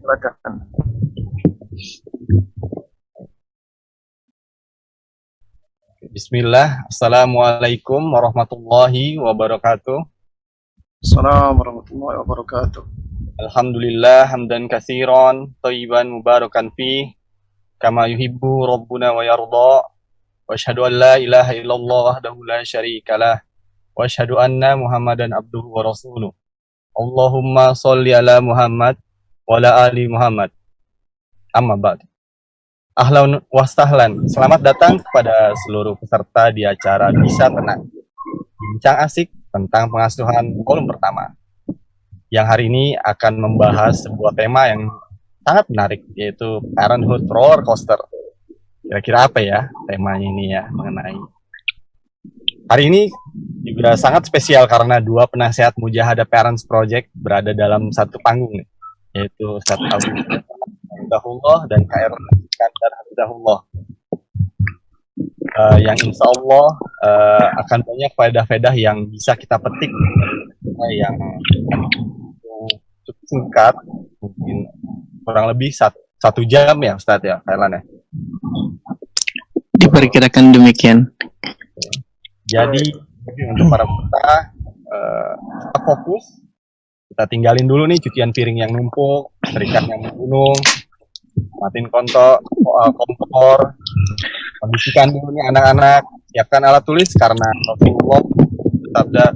silakan. Bismillah. Assalamualaikum warahmatullahi wabarakatuh. Assalamualaikum warahmatullahi wabarakatuh. Alhamdulillah hamdan katsiran thayyiban mubarakan fi kama yuhibbu rabbuna wa yarda. Wa asyhadu an la ilaha illallah wahdahu la syarikalah. Wa asyhadu anna Muhammadan abduhu wa rasuluh. Allahumma sholli ala Muhammad wa ala ali Muhammad. Amma ba'd. Ahlan wa sahlan. Selamat datang kepada seluruh peserta di acara Bisa Tenang. Bincang asik tentang pengasuhan volume pertama. Yang hari ini akan membahas sebuah tema yang sangat menarik, yaitu Parenthood Roller Coaster. Kira-kira apa ya temanya ini ya mengenai. Hari ini juga sangat spesial karena dua penasehat Mujahadah Parents Project berada dalam satu panggung nih, yaitu Ustaz Abu Hafizahullah dan KR Iskandar Hafizahullah. Yang insya Allah akan banyak faedah-faedah yang bisa kita petik, yang cukup singkat, mungkin kurang lebih satu jam ya Ustaz ya, Kailan ya. Diperkirakan demikian. Jadi untuk para peserta tetap fokus, kita tinggalin dulu nih cucian piring yang numpuk, serikat yang menggunung, matiin kompor, kondisikan dulu nih anak-anak, siapkan alat tulis karena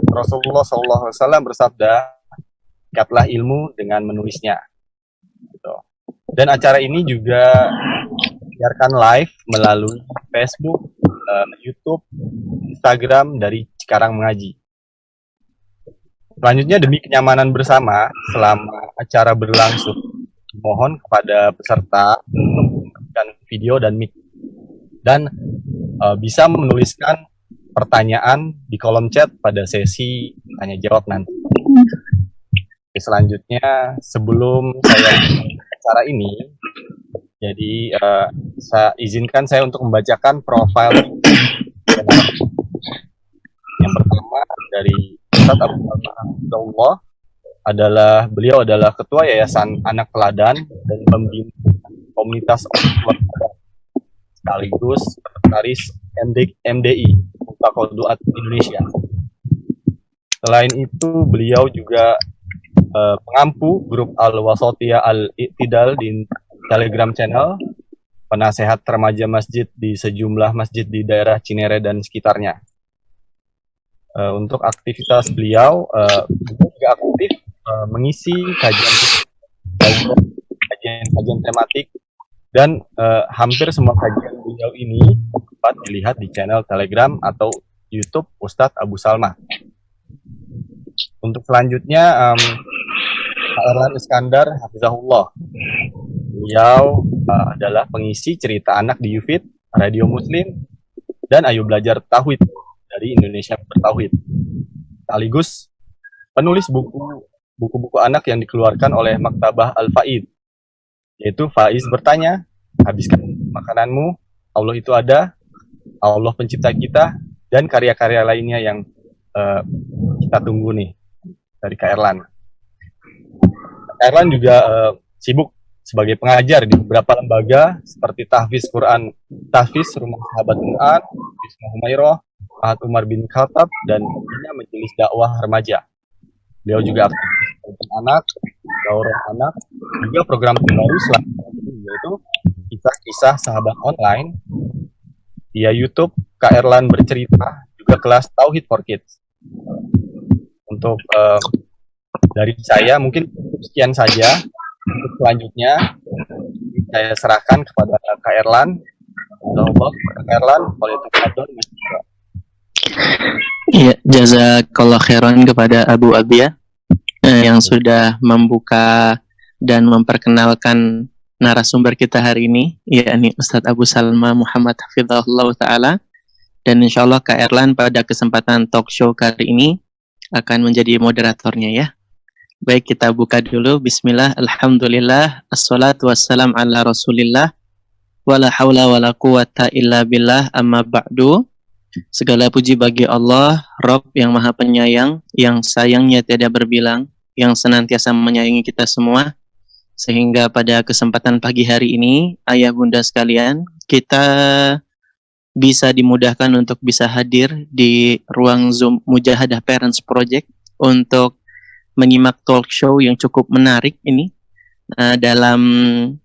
Rasulullah SAW bersabda, ikatlah ilmu dengan menulisnya. Gitu. Dan acara ini juga dibiarkan live melalui Facebook, YouTube, Instagram dari Cikarang Mengaji. Selanjutnya demi kenyamanan bersama selama acara berlangsung, mohon kepada peserta untuk video dan mic dan bisa menuliskan pertanyaan di kolom chat pada sesi tanya jawab nanti. Oke, selanjutnya sebelum saya acara ini, jadi izinkan saya untuk membacakan profil yang pertama dari Ustaz Abu Hafizahullah. Beliau adalah Ketua Yayasan Anak Teladan dan Pembina Komunitas Orang Tua sekaligus Sekretaris MDI Muqtaqaduat Indonesia. Selain itu beliau juga pengampu grup Al-Wasatiyah Al-Iqtidal di Telegram channel, penasehat remaja masjid di sejumlah masjid di daerah Cinere dan sekitarnya. Untuk aktivitas beliau juga aktif mengisi kajian tematik dan hampir semua kajian beliau ini dapat dilihat di channel Telegram atau YouTube Ustadz Abu Salma. Untuk selanjutnya Pak Erlan Iskandar Hafizahullah. Beliau adalah pengisi cerita anak di Yufid, Radio Muslim, dan Ayo Belajar Tauhid dari Indonesia Bertauhid. Sekaligus penulis buku-buku anak yang dikeluarkan oleh Maktabah Al-Faid, yaitu Faiz Bertanya, Habiskan Makananmu, Allah Itu Ada, Allah Pencipta Kita, dan karya-karya lainnya yang kita tunggu nih dari Kak Erlan. Kak Erlan juga sibuk sebagai pengajar di beberapa lembaga seperti Tahfiz Quran, Tahfiz Rumah Sahabat Quran, Bisma Humairah, Ahad Umar bin Khattab, dan Majelis Dakwah Remaja. Beliau juga aktif anak, daurah anak, juga program terbaru selanjutnya yaitu kisah-kisah sahabat online via YouTube Kak Erlan Bercerita, juga kelas Tauhid for Kids. Untuk dari saya mungkin sekian saja. Untuk selanjutnya saya serahkan kepada Kak Erlan. Kak Erlan, boleh tafadhol. Iya, jazakallah khairan kepada Abu Abia yang sudah membuka dan memperkenalkan narasumber kita hari ini, yakni Ustadz Abu Salma Muhammad Hafizahullah Ta'ala. Dan insya Allah Kak Erlan pada kesempatan talk show kali ini akan menjadi moderatornya ya. Baik, kita buka dulu. Bismillah, alhamdulillah, assalatu wassalam ala rasulillah, wala hawla wala quwata illa billah, amma ba'du. Segala puji bagi Allah, Rabb yang maha penyayang, yang sayangnya tiada berbilang, yang senantiasa menyayangi kita semua. Sehingga pada kesempatan pagi hari ini, ayah bunda sekalian, kita bisa dimudahkan untuk bisa hadir di ruang Zoom Mujahadah Parents Project untuk menyimak talk show yang cukup menarik ini dalam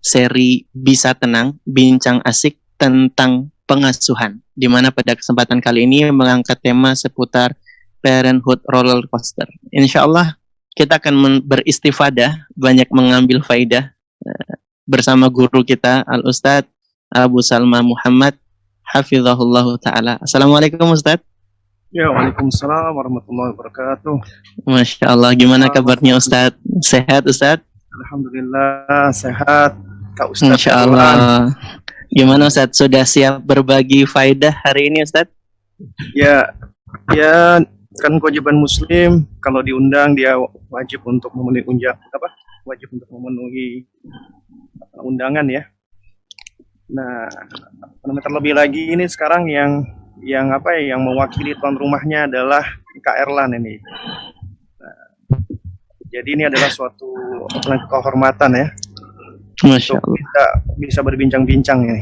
seri Bisa Tenang, Bincang Asik tentang Pengasuhan, di mana pada kesempatan kali ini mengangkat tema seputar parenthood roller coaster. Insya Allah kita akan beristifadah, banyak mengambil faidah bersama guru kita Al-Ustadz Abu Salma Muhammad Hafizahullah Ta'ala. Assalamualaikum Ustadz. Ya, waalaikumsalam warahmatullahi wabarakatuh. Masya Allah, gimana kabarnya Ustadz? Sehat Ustadz? Alhamdulillah sehat. Kak Ustadz. Masya Allah. Gimana Ustadz? Sudah siap berbagi faidah hari ini Ustadz? Ya, kan kewajiban Muslim kalau diundang dia wajib untuk memenuhi wajib untuk memenuhi undangan ya. Nah, terlebih lagi ini sekarang yang mewakili tuan rumahnya adalah Kak Erlan ini. Nah, jadi ini adalah suatu kehormatan ya. Masya Allah. Kita bisa berbincang-bincang ini.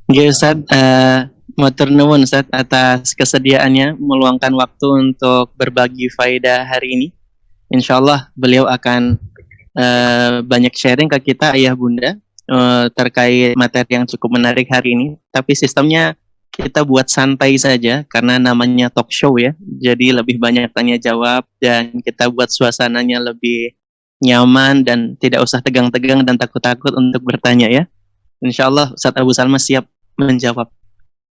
Ya Ustaz, matur nuwun Ustaz atas kesediaannya meluangkan waktu untuk berbagi faedah hari ini. Insya Allah beliau akan banyak sharing ke kita ayah bunda terkait materi yang cukup menarik hari ini. Tapi sistemnya kita buat santai saja karena namanya talk show ya. Jadi lebih banyak tanya jawab dan kita buat suasananya lebih nyaman dan tidak usah tegang-tegang dan takut-takut untuk bertanya ya. Insya Allah Ustaz Abu Salma siap menjawab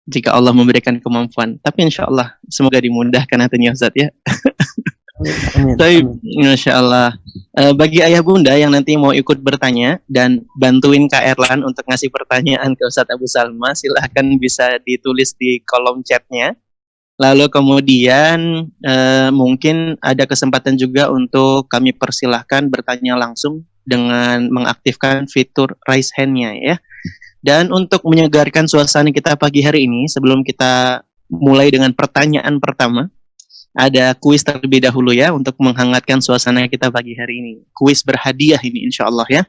jika Allah memberikan kemampuan. Tapi insya Allah semoga dimudahkan hatinya Ustaz ya. Tapi Masya Allah. Bagi ayah bunda yang nanti mau ikut bertanya dan bantuin Kak Erlan untuk ngasih pertanyaan ke Ustaz Abu Salma, silahkan bisa ditulis di kolom chatnya. Lalu kemudian mungkin ada kesempatan juga untuk kami persilahkan bertanya langsung dengan mengaktifkan fitur raise hand-nya ya. Dan untuk menyegarkan suasana kita pagi hari ini, sebelum kita mulai dengan pertanyaan pertama, ada kuis terlebih dahulu ya untuk menghangatkan suasana kita pagi hari ini. Kuis berhadiah ini insya Allah ya.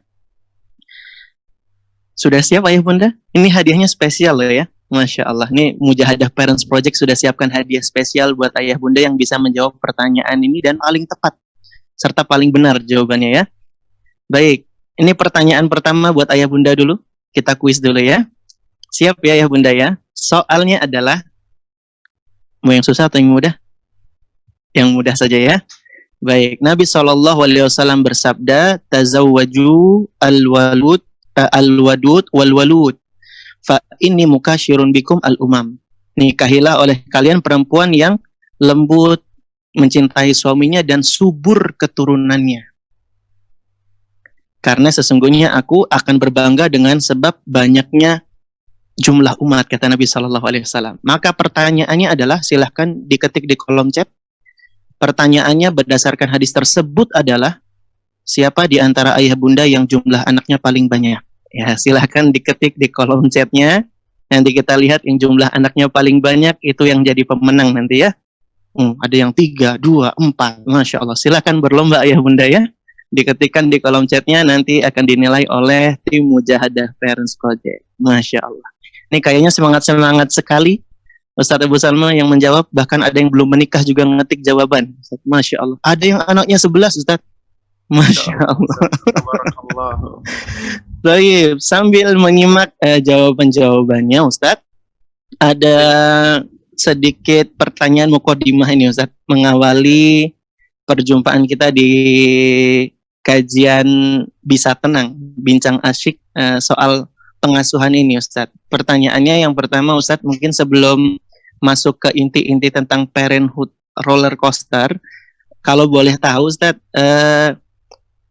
Sudah siap ayah bunda? Ini hadiahnya spesial loh ya. Masya Allah, ini Mujahadah Parents Project sudah siapkan hadiah spesial buat ayah bunda yang bisa menjawab pertanyaan ini dan paling tepat serta paling benar jawabannya ya. Baik, ini pertanyaan pertama buat ayah bunda dulu. Kita kuis dulu ya. Siap ya ayah bunda ya. Soalnya adalah mau yang susah atau yang mudah? Yang mudah saja ya. Baik, Nabi SAW bersabda, tazawwaju al-wadud wal-walud. Fa inni mukasyirun bikum al-umam. Nikahilah oleh kalian perempuan yang lembut, mencintai suaminya dan subur keturunannya. Karena sesungguhnya aku akan berbangga dengan sebab banyaknya jumlah umat, kata Nabi SAW. Maka pertanyaannya adalah, silahkan diketik di kolom chat. Pertanyaannya berdasarkan hadis tersebut adalah, siapa di antara ayah bunda yang jumlah anaknya paling banyak? Ya, silahkan diketik di kolom chatnya. Nanti kita lihat yang jumlah anaknya paling banyak itu yang jadi pemenang nanti ya. Ada yang 3, 2, 4. Masya Allah. Silahkan berlomba ayah bunda ya. Diketikkan di kolom chatnya, nanti akan dinilai oleh tim Mujahadah Parents Project. Masya Allah. Ini kayaknya semangat-semangat sekali Ustaz Abu Salma yang menjawab. Bahkan ada yang belum menikah juga ngetik jawaban. Masya Allah. Ada yang anaknya 11 Ustaz. Masya Allah. Baik, sambil menyimak jawaban-jawabannya Ustadz, ada sedikit pertanyaan mukadimah ini Ustadz, mengawali perjumpaan kita di kajian Bisa Tenang, Bincang Asyik soal pengasuhan ini Ustadz. Pertanyaannya yang pertama Ustadz, mungkin sebelum masuk ke inti-inti tentang parenthood roller coaster, kalau boleh tahu Ustadz,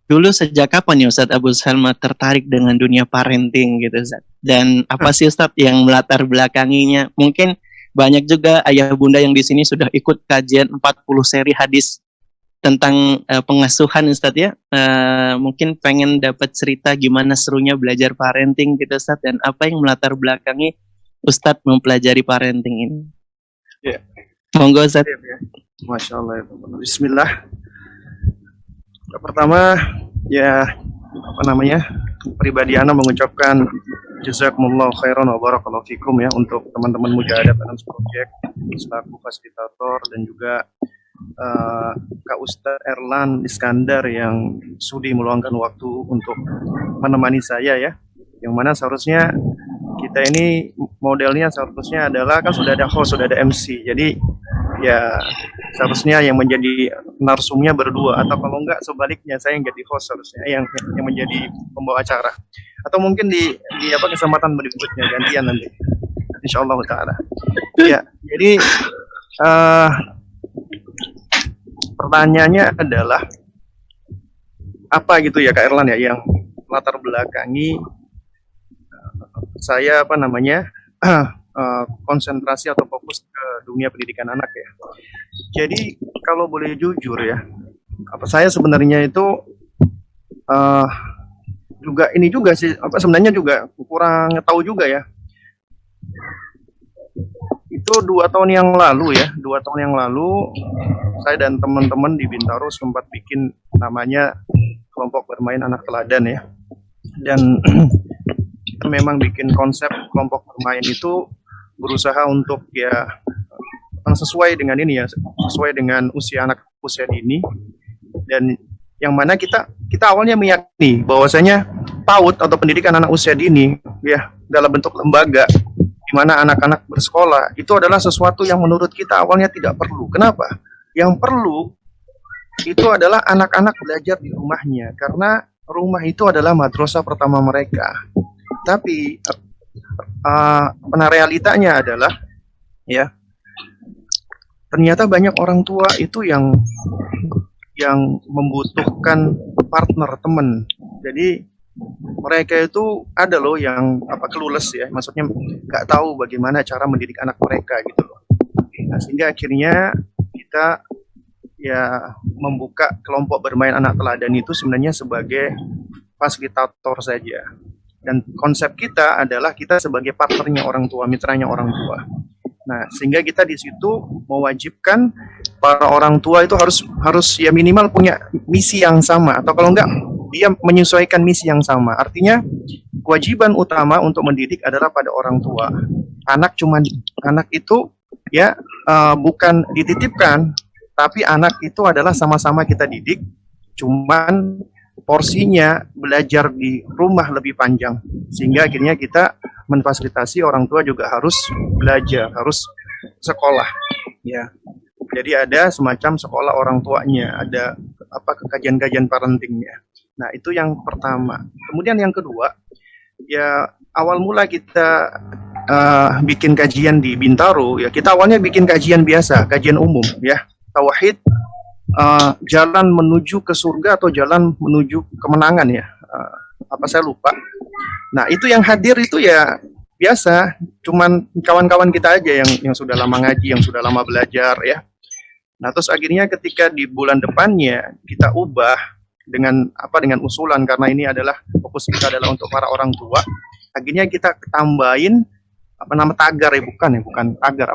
dulu sejak kapan ya Ustadz Abu Salma tertarik dengan dunia parenting gitu Ustadz? Dan apa sih Ustadz yang melatar belakanginya? Mungkin banyak juga ayah bunda yang di sini sudah ikut kajian 40 seri hadis tentang pengasuhan Ustadz ya. Mungkin pengen dapat cerita gimana serunya belajar parenting gitu Ustadz, dan apa yang melatar belakangi Ustadz mempelajari parenting ini. Ya. Monggo Ustadz. Ya. Masya Allah. Bismillah. Pertama, ya apa namanya, pribadi Ana mengucapkan jazakumullah khairan wa barakallahu fikum ya untuk teman-teman Mujahadat Anams Project selaku fasilitator dan juga Kak Ustadz Erlan Iskandar yang sudi meluangkan waktu untuk menemani saya ya. Yang mana seharusnya kita ini modelnya seharusnya adalah kan sudah ada host, sudah ada MC. Jadi ya seharusnya yang menjadi narsumnya berdua, atau kalau enggak sebaliknya saya yang jadi host seharusnya yang menjadi pembawa acara. Atau mungkin di apa kesempatan berikutnya gantian nanti. Insyaallah taala. Ya, jadi pertanyaannya adalah apa gitu ya Kak Erlan ya yang latar belakangi saya apa namanya konsentrasi atau fokus ke dunia pendidikan anak ya. Jadi kalau boleh jujur ya, apa saya sebenarnya itu juga ini juga sih apa sebenarnya juga kurang tahu juga ya. Itu 2 tahun yang lalu ya, 2 tahun yang lalu saya dan teman-teman di Bintaro sempat bikin namanya kelompok bermain anak teladan ya. Dan kita memang bikin konsep kelompok bermain itu berusaha untuk ya sesuai dengan ini ya, sesuai dengan usia anak usia dini, dan yang mana kita awalnya meyakini bahwasanya PAUD atau pendidikan anak usia dini ya dalam bentuk lembaga di mana anak-anak bersekolah itu adalah sesuatu yang menurut kita awalnya tidak perlu. Kenapa? Yang perlu itu adalah anak-anak belajar di rumahnya, karena rumah itu adalah madrasah pertama mereka. Tapi realitanya adalah ya ternyata banyak orang tua itu yang membutuhkan partner teman. Jadi mereka itu ada loh yang clueless ya, maksudnya nggak tahu bagaimana cara mendidik anak mereka gitu loh. Nah, sehingga akhirnya kita ya membuka kelompok bermain anak teladan itu sebenarnya sebagai fasilitator saja. Dan konsep kita adalah kita sebagai partnernya orang tua, mitranya orang tua. Nah, sehingga kita di situ mewajibkan para orang tua itu harus ya minimal punya misi yang sama, atau kalau enggak dia menyesuaikan misi yang sama. Artinya kewajiban utama untuk mendidik adalah pada orang tua. Anak itu ya bukan dititipkan, tapi anak itu adalah sama-sama kita didik. Cuman porsinya belajar di rumah lebih panjang, sehingga akhirnya kita memfasilitasi orang tua juga harus belajar, harus sekolah ya. Jadi ada semacam sekolah orang tuanya, ada kajian-kajian parentingnya. Nah, itu yang pertama. Kemudian yang kedua, ya awal mula kita bikin kajian di Bintaro ya, kita awalnya bikin kajian biasa, kajian umum ya, tauhid, jalan menuju ke surga atau jalan menuju kemenangan ya, saya lupa. Nah, itu yang hadir itu ya biasa, cuman kawan-kawan kita aja yang sudah lama ngaji, yang sudah lama belajar ya. Nah, terus akhirnya ketika di bulan depannya kita ubah dengan usulan, karena ini adalah fokus kita adalah untuk para orang tua. Akhirnya kita tambahin tagar ya, bukan tagar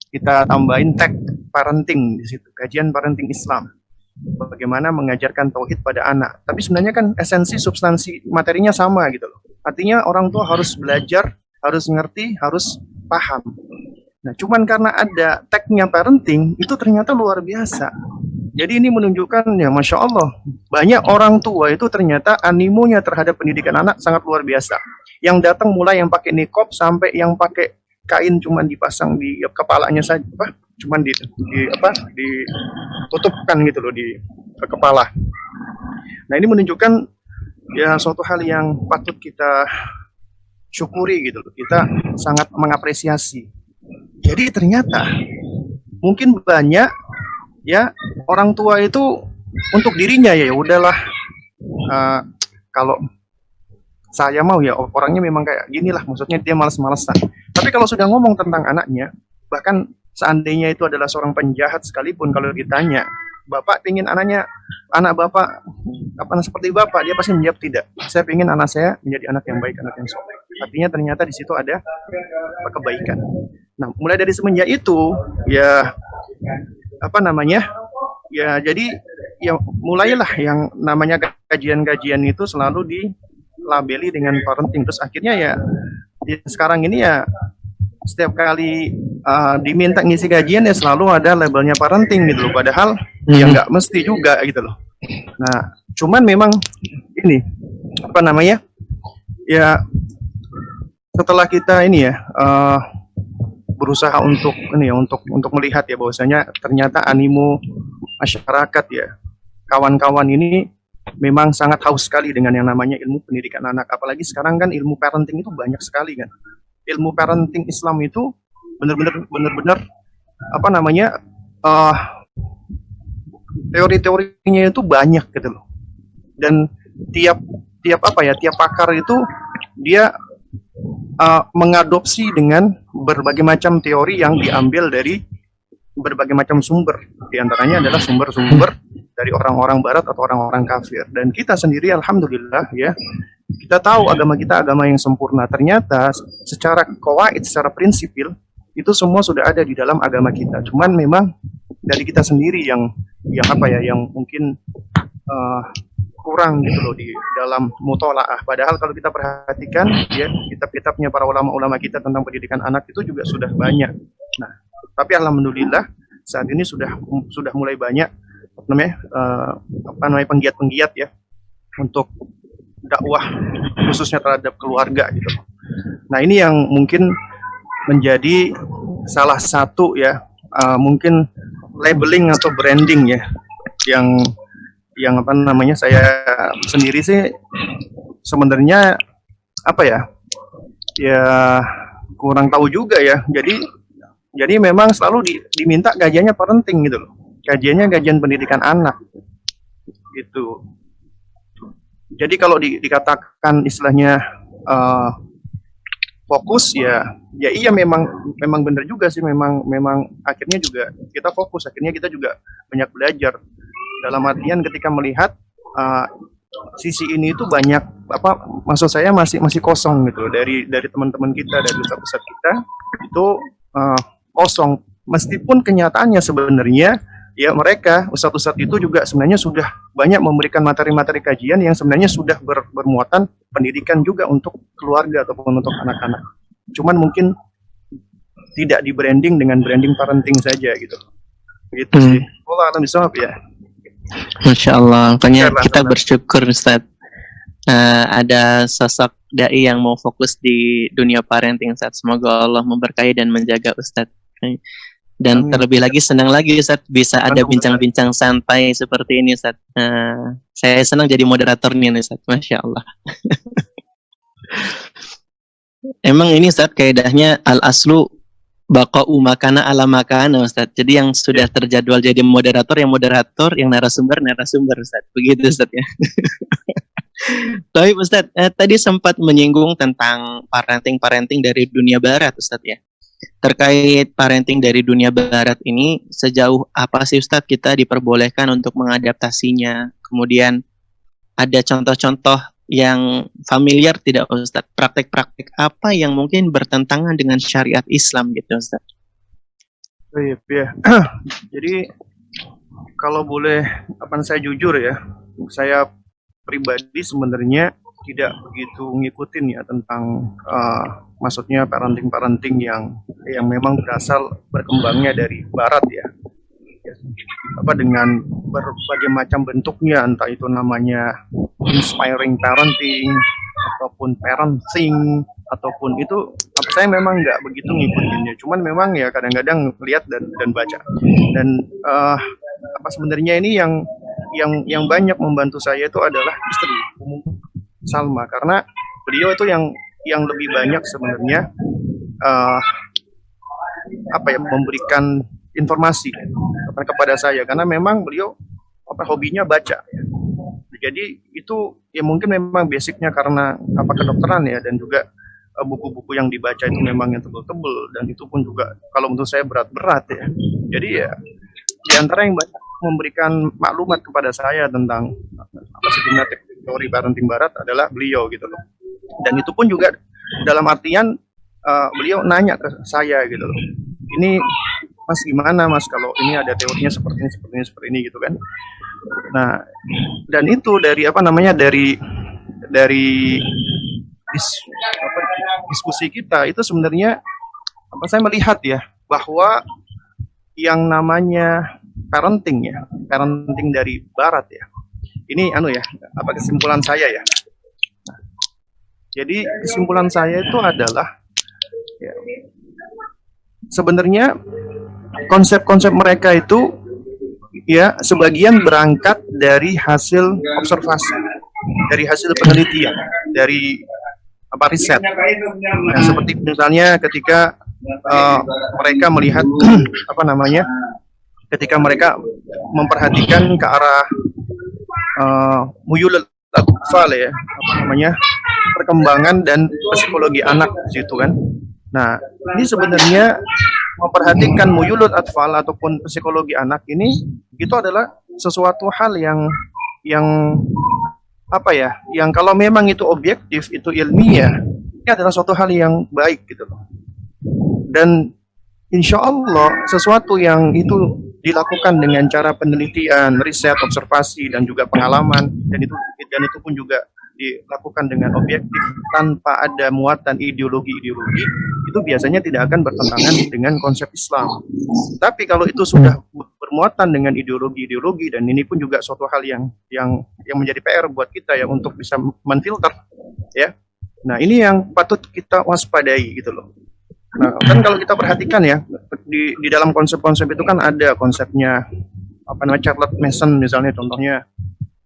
kita tambahin tag parenting di situ, kajian parenting Islam. Bagaimana mengajarkan tauhid pada anak. Tapi sebenarnya kan esensi substansi materinya sama gitu loh. Artinya orang tua harus belajar, harus ngerti, harus paham. Nah, cuman karena ada tagnya parenting itu ternyata luar biasa. Jadi ini menunjukkan ya Masya Allah, banyak orang tua itu ternyata animonya terhadap pendidikan anak sangat luar biasa. Yang datang mulai yang pakai niqab sampai yang pakai kain cuman dipasang di kepalanya saja, cuman ditutupkan gitu loh di kepala. Nah, ini menunjukkan ya suatu hal yang patut kita syukuri gitu loh. Kita sangat mengapresiasi. Jadi ternyata mungkin banyak ya orang tua itu untuk dirinya ya udahlah, kalau saya mau ya orangnya memang kayak gini lah, maksudnya dia malas-malasan. Tapi kalau sudah ngomong tentang anaknya, bahkan seandainya itu adalah seorang penjahat sekalipun, kalau ditanya, Bapak ingin anak Bapak seperti Bapak, dia pasti menjawab tidak. Saya ingin anak saya menjadi anak yang baik, anak yang soleh. Artinya ternyata di situ ada kebaikan. Nah, mulai dari semenjak itu ya ya jadi ya mulailah yang namanya kajian-kajian itu selalu dilabeli dengan parenting. Terus akhirnya ya sekarang ini ya setiap kali diminta ngisi kajian ya selalu ada labelnya parenting gitu loh. Padahal ya nggak mesti juga gitu loh. Nah, cuman memang ini apa namanya? Ya setelah kita ini ya berusaha untuk ini ya untuk melihat ya bahwasanya ternyata animo masyarakat ya kawan-kawan ini memang sangat haus sekali dengan yang namanya ilmu pendidikan anak. Apalagi sekarang kan ilmu parenting itu banyak sekali kan. Ilmu parenting Islam itu benar-benar apa namanya teori-teorinya itu banyak gitu loh. Dan tiap pakar itu dia mengadopsi dengan berbagai macam teori yang diambil dari berbagai macam sumber. Di antaranya adalah sumber-sumber dari orang-orang barat atau orang-orang kafir. Dan kita sendiri alhamdulillah ya, kita tahu agama kita agama yang sempurna. Ternyata secara qawaid, secara prinsipil itu semua sudah ada di dalam agama kita. Cuman memang dari kita sendiri yang mungkin kurang gitu loh di dalam mutolaah. Padahal kalau kita perhatikan ya kitab-kitabnya para ulama-ulama kita tentang pendidikan anak itu juga sudah banyak. Nah, tapi alhamdulillah saat ini sudah mulai banyak penggiat-penggiat ya untuk dakwah khususnya terhadap keluarga gitu. Nah, ini yang mungkin menjadi salah satu ya mungkin labeling atau branding ya yang saya sendiri sih sebenarnya kurang tahu juga ya. Jadi memang selalu diminta kajiannya parenting gitu loh. Kajiannya kajian pendidikan anak gitu. Jadi kalau dikatakan istilahnya fokus ya iya memang benar juga sih, memang akhirnya juga kita fokus, akhirnya kita juga banyak belajar. Dalam artian ketika melihat sisi ini itu banyak maksud saya masih kosong gitu loh, dari teman-teman kita, dari ustadz kita itu kosong, meskipun kenyataannya sebenarnya ya mereka ustadz itu juga sebenarnya sudah banyak memberikan materi-materi kajian yang sebenarnya sudah bermuatan pendidikan juga untuk keluarga ataupun untuk anak-anak. Cuman mungkin tidak di branding dengan branding parenting saja gitu. Gitu sih. Allah alam bisawab ya. Masya Allah, makanya kita bersyukur Ustaz ada sosok dai yang mau fokus di dunia parenting Ustaz. Semoga Allah memberkahi dan menjaga Ustaz. Dan terlebih lagi senang lagi Ustaz bisa ada bincang-bincang santai seperti ini Ustaz. Saya senang jadi moderatornya nih Ustaz. Masya Allah. Emang ini Ustaz kaidahnya al-aslu baqa'u makana ala makana Ustaz. Jadi yang sudah terjadwal jadi moderator, yang narasumber Ustaz. Begitu Ustaz ya. Tapi Ustaz, tadi sempat menyinggung tentang parenting dari dunia barat Ustaz ya. Terkait parenting dari dunia barat ini, sejauh apa sih Ustaz kita diperbolehkan untuk mengadaptasinya? Kemudian ada contoh-contoh yang familiar tidak Ustaz? Praktek-praktek apa yang mungkin bertentangan dengan syariat Islam gitu Ustaz? Ya. Jadi kalau boleh saya jujur ya, saya pribadi sebenarnya tidak begitu ngikutin ya tentang maksudnya parenting yang memang berkembangnya dari barat ya. Dengan berbagai macam bentuknya, entah itu namanya inspiring parenting ataupun parenting ataupun itu saya memang nggak begitu ngikutinnya. Cuman memang ya kadang-kadang lihat dan baca. Dan sebenarnya ini yang banyak membantu saya itu adalah istri Salma, karena beliau itu yang lebih banyak sebenarnya memberikan informasi kepada saya, karena memang beliau hobinya baca. Jadi itu ya mungkin memang basicnya karena kedokteran ya, dan juga buku-buku yang dibaca itu memang yang tebel-tebel, dan itu pun juga kalau menurut saya berat-berat ya. Jadi ya di antara yang banyak memberikan maklumat kepada saya tentang sejumlah teori parenting barat adalah beliau gitu loh. Dan itu pun juga dalam artian beliau nanya ke saya gitu loh, ini Mas gimana Mas kalau ini ada teorinya seperti ini gitu kan. Nah, dan itu dari apa namanya dari diskusi kita itu sebenarnya saya melihat ya bahwa yang namanya parenting dari Barat ya. Ini kesimpulan saya ya. Jadi kesimpulan saya itu adalah ya, sebenarnya konsep-konsep mereka itu ya sebagian berangkat dari hasil observasi, dari hasil penelitian, dari riset. Nah, seperti misalnya ketika mereka melihat ketika mereka memperhatikan ke arah muyul atfal ya, perkembangan dan psikologi anak di situ kan. Nah, ini sebenarnya memperhatikan muyulut atfal ataupun psikologi anak ini itu adalah sesuatu hal yang yang kalau memang itu objektif, itu ilmiah, ini adalah suatu hal yang baik gitu loh. Dan insya Allah sesuatu yang itu dilakukan dengan cara penelitian, riset, observasi dan juga pengalaman, dan itu pun juga dilakukan dengan objektif tanpa ada muatan ideologi-ideologi, itu biasanya tidak akan bertentangan dengan konsep Islam. Tapi kalau itu sudah bermuatan dengan ideologi-ideologi, dan ini pun juga suatu hal yang menjadi PR buat kita ya untuk bisa menfilter ya. Nah, ini yang patut kita waspadai gitu loh. Nah, kan kalau kita perhatikan ya di dalam konsep-konsep itu kan ada konsepnya Charlotte Mason misalnya contohnya,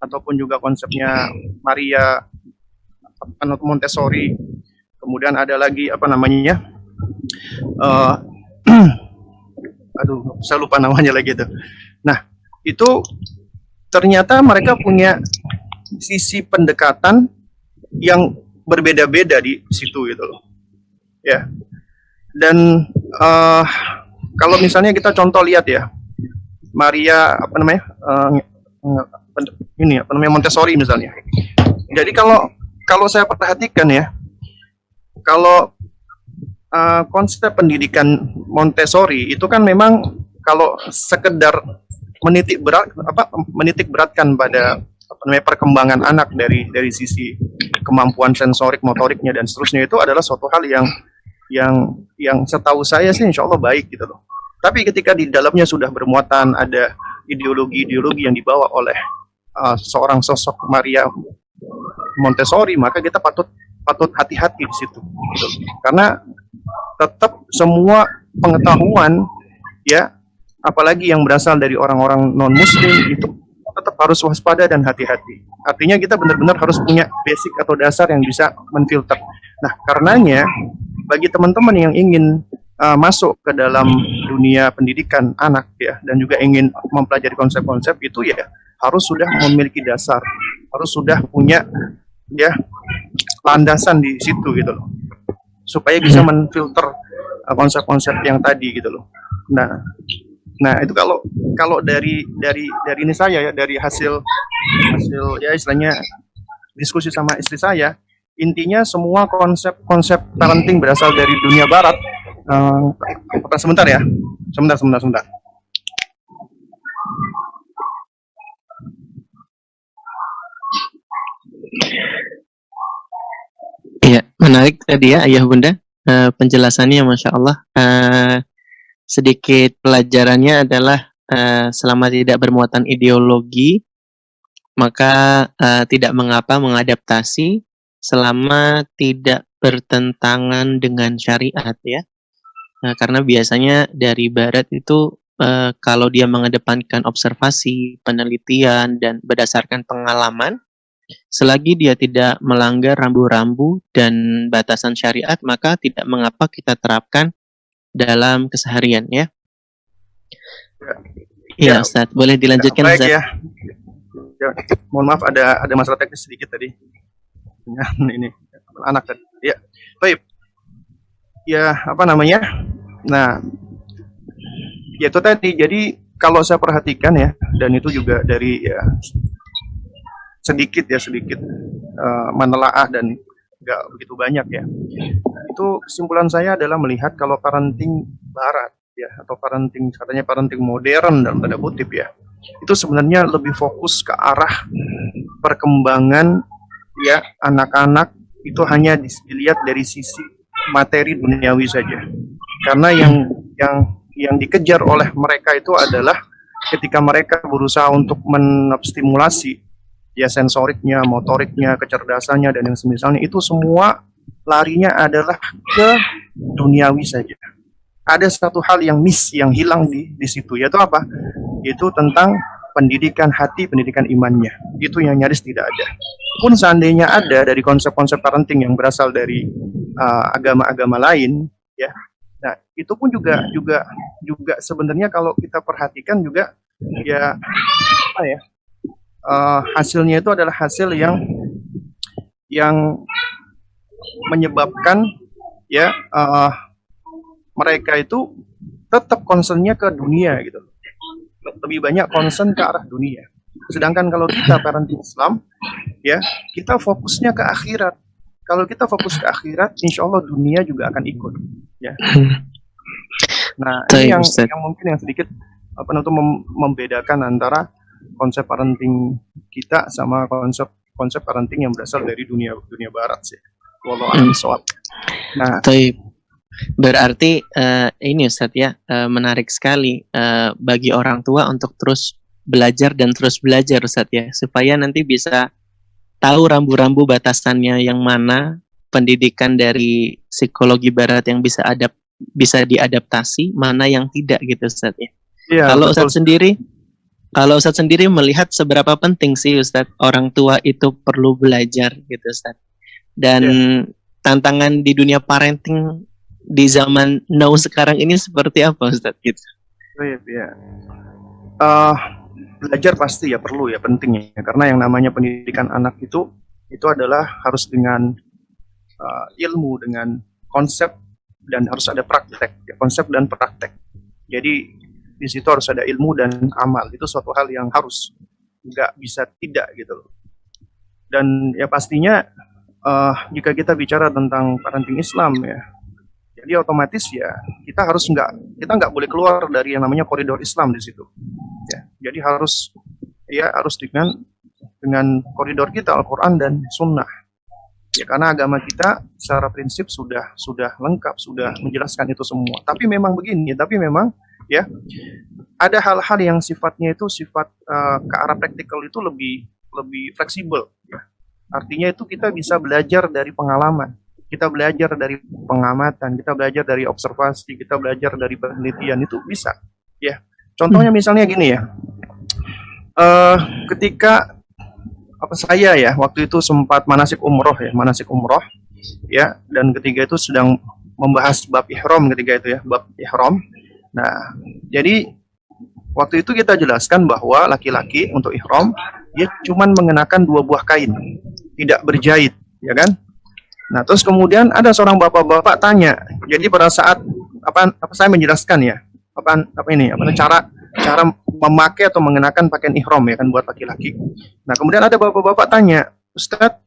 ataupun juga konsepnya Maria Montessori. Kemudian ada lagi saya lupa namanya lagi itu. Nah, itu ternyata mereka punya sisi pendekatan yang berbeda-beda di situ gitu loh. Ya. Dan kalau misalnya kita contoh lihat ya, Maria Montessori misalnya. Jadi kalau saya perhatikan ya, kalau konsep pendidikan Montessori itu kan memang kalau sekedar menitik beratkan pada perkembangan anak dari sisi kemampuan sensorik, motoriknya dan seterusnya, itu adalah suatu hal yang setahu saya sih insya Allah baik gitu loh. Tapi ketika di dalamnya sudah bermuatan ada ideologi-ideologi yang dibawa oleh seorang sosok Maria Montessori, maka kita patut hati-hati di situ gitu. Karena tetap semua pengetahuan ya, apalagi yang berasal dari orang-orang non muslim, itu tetap harus waspada dan hati-hati. Artinya kita benar-benar harus punya basic atau dasar yang bisa menfilter. Nah, karenanya bagi teman-teman yang ingin masuk ke dalam dunia pendidikan anak ya, dan juga ingin mempelajari konsep-konsep itu ya, harus sudah memiliki dasar, harus sudah punya ya landasan di situ gitu loh, supaya bisa menfilter konsep-konsep yang tadi gitu loh. Nah itu kalau dari ini saya ya, dari hasil ya istilahnya diskusi sama istri saya, intinya semua konsep parenting berasal dari dunia barat. Sebentar ya, sebentar. Iya, menarik tadi ya Ayah Bunda, penjelasannya Masya Allah. Sedikit pelajarannya adalah selama tidak bermuatan ideologi, maka tidak mengapa mengadaptasi selama tidak bertentangan dengan syariat ya. Karena biasanya dari Barat itu kalau dia mengedepankan observasi, penelitian, dan berdasarkan pengalaman, selagi dia tidak melanggar rambu-rambu dan batasan syariat, maka tidak mengapa kita terapkan dalam keseharian ya. Iya, Ustaz, boleh dilanjutkan baik, Ustaz? Ya. Mohon maaf ada masalah teknis sedikit tadi. Ini anak tadi. Ya. Baik. Ya, Nah, ya itu tadi. Jadi kalau saya perhatikan ya, dan itu juga dari ya sedikit menelaah dan nggak begitu banyak ya. Itu kesimpulan saya adalah melihat kalau parenting Barat ya, atau parenting katanya parenting modern dalam tanda kutip ya, itu sebenarnya lebih fokus ke arah perkembangan ya anak-anak itu hanya dilihat dari sisi materi duniawi saja. Karena yang dikejar oleh mereka itu adalah ketika mereka berusaha untuk menstimulasi ya sensoriknya, motoriknya, kecerdasannya dan yang semisalnya, itu semua larinya adalah ke duniawi saja. Ada satu hal yang yang hilang di situ, yaitu apa? Yaitu tentang pendidikan hati, pendidikan imannya. Itu yang nyaris tidak ada. Pun seandainya ada dari konsep-konsep parenting yang berasal dari agama-agama lain, ya. Nah, itu pun juga sebenarnya kalau kita perhatikan juga ya apa ya? Hasilnya itu adalah hasil yang menyebabkan ya mereka itu tetap concernnya ke dunia gitu, lebih banyak concern ke arah dunia. Sedangkan kalau kita parenting Islam ya kita fokusnya ke akhirat. Kalau kita fokus ke akhirat, insya Allah dunia juga akan ikut ya. Nah ini yang mungkin yang sedikit apa untuk membedakan antara konsep parenting kita sama konsep parenting yang berasal dari dunia barat sih. Wallahu a'lam bishawab. Nah, berarti ini Ustadz ya menarik sekali bagi orang tua untuk terus belajar dan terus belajar Ustadz ya, supaya nanti bisa tahu rambu-rambu batasannya yang mana pendidikan dari psikologi barat yang bisa diadaptasi, mana yang tidak gitu Ustadz ya. Ya kalau Ustadz sendiri melihat seberapa penting sih Ustadz orang tua itu perlu belajar gitu Ustadz. Dan tantangan di dunia parenting di zaman now sekarang ini seperti apa Ustadz gitu? Belajar pasti ya perlu ya, penting ya, karena yang namanya pendidikan anak itu adalah harus dengan ilmu, dengan konsep, dan harus ada praktek ya, konsep dan praktek. Jadi di situ harus ada ilmu dan amal, itu suatu hal yang harus, nggak bisa tidak gitu loh. Dan ya pastinya jika kita bicara tentang parenting Islam ya, jadi otomatis ya kita nggak boleh keluar dari yang namanya koridor Islam di situ. Ya, jadi harus dengan koridor kita Al-Quran dan Sunnah. Ya karena agama kita secara prinsip sudah lengkap, sudah menjelaskan itu semua. Tapi memang ya ada hal-hal yang sifatnya itu sifat ke arah praktikal itu lebih fleksibel. Ya. Artinya itu kita bisa belajar dari pengalaman. Kita belajar dari pengamatan, kita belajar dari observasi, kita belajar dari penelitian, itu bisa. Ya, contohnya misalnya gini ya, ketika saya ya waktu itu sempat manasik umroh ya, dan ketika itu sedang membahas bab ihram ketika itu ya, bab ihram. Nah, jadi waktu itu kita jelaskan bahwa laki-laki untuk ihram dia cuma mengenakan 2 buah kain, tidak berjahit, ya kan? Nah, terus kemudian ada seorang bapak-bapak tanya. Jadi pada saat apa saya menjelaskan ya, cara memakai atau mengenakan pakaian ihram ya kan buat laki-laki. Nah, kemudian ada bapak-bapak tanya, Ustadz,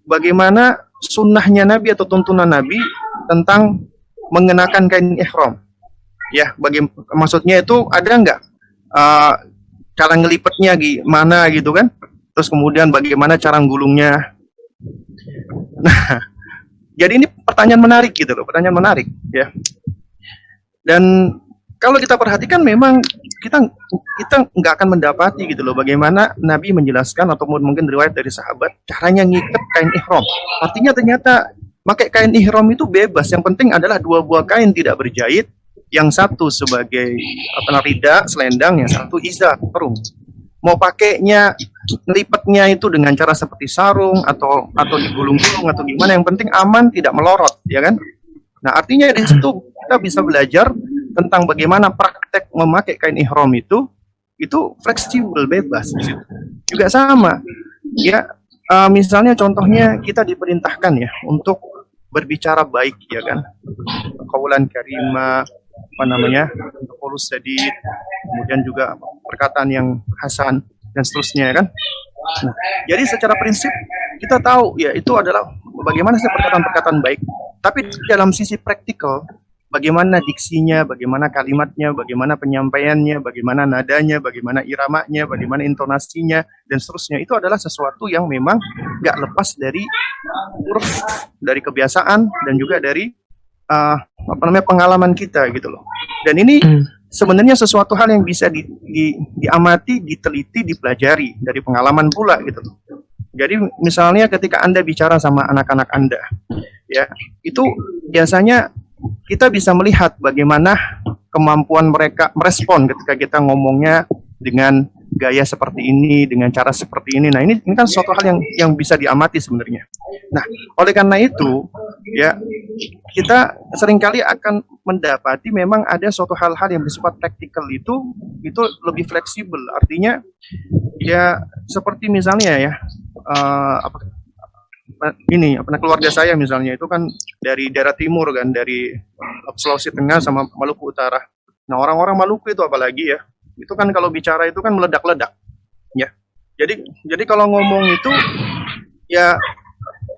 bagaimana sunnahnya Nabi atau tuntunan Nabi tentang mengenakan kain ihram? Ya, maksudnya itu ada nggak cara ngelipetnya gimana gitu kan? Terus kemudian bagaimana cara gulungnya? Nah, jadi ini pertanyaan menarik gitu loh, ya. Dan kalau kita perhatikan memang kita nggak akan mendapati gitu loh bagaimana Nabi menjelaskan ataupun mungkin riwayat dari sahabat caranya ngikat kain ihram. Artinya ternyata pakai kain ihram itu bebas, yang penting adalah 2 buah kain tidak berjahit, yang satu sebagai rida, selendang, yang satu izar, perung. Mau pakainya ngelipetnya itu dengan cara seperti sarung atau digulung-gulung atau gimana, yang penting aman, tidak melorot, ya kan? Nah, artinya di situ kita bisa belajar tentang bagaimana praktek memakai kain ihram itu fleksibel, bebas di situ. Juga sama, ya misalnya contohnya kita diperintahkan ya untuk berbicara baik, ya kan? Qaulan karima, polus sadid, kemudian juga perkataan yang hasan dan seterusnya, kan? Nah, jadi secara prinsip kita tahu ya itu adalah bagaimana sih perkataan-perkataan baik, tapi dalam sisi praktikal bagaimana diksinya, bagaimana kalimatnya, bagaimana penyampaiannya, bagaimana nadanya, bagaimana iramanya, bagaimana intonasinya, dan seterusnya. Itu adalah sesuatu yang memang nggak lepas dari uruf, dari kebiasaan, dan juga dari pengalaman kita gitu loh. Dan ini sebenarnya sesuatu hal yang bisa diamati, diteliti, dipelajari dari pengalaman pula gitu loh. Jadi misalnya ketika Anda bicara sama anak-anak Anda, ya, itu biasanya kita bisa melihat bagaimana kemampuan mereka merespon ketika kita ngomongnya dengan gaya seperti ini, dengan cara seperti ini. Nah, ini kan suatu hal yang bisa diamati sebenarnya. Nah, oleh karena itu, ya, kita seringkali akan mendapati memang ada suatu hal-hal yang bersifat taktikal itu lebih fleksibel. Artinya, ya, seperti misalnya ya, keluarga saya misalnya itu kan dari daerah timur kan, dari Sulawesi Tengah sama Maluku Utara. Nah, orang-orang Maluku itu apalagi ya, itu kan kalau bicara itu kan meledak-ledak, ya. Jadi kalau ngomong itu ya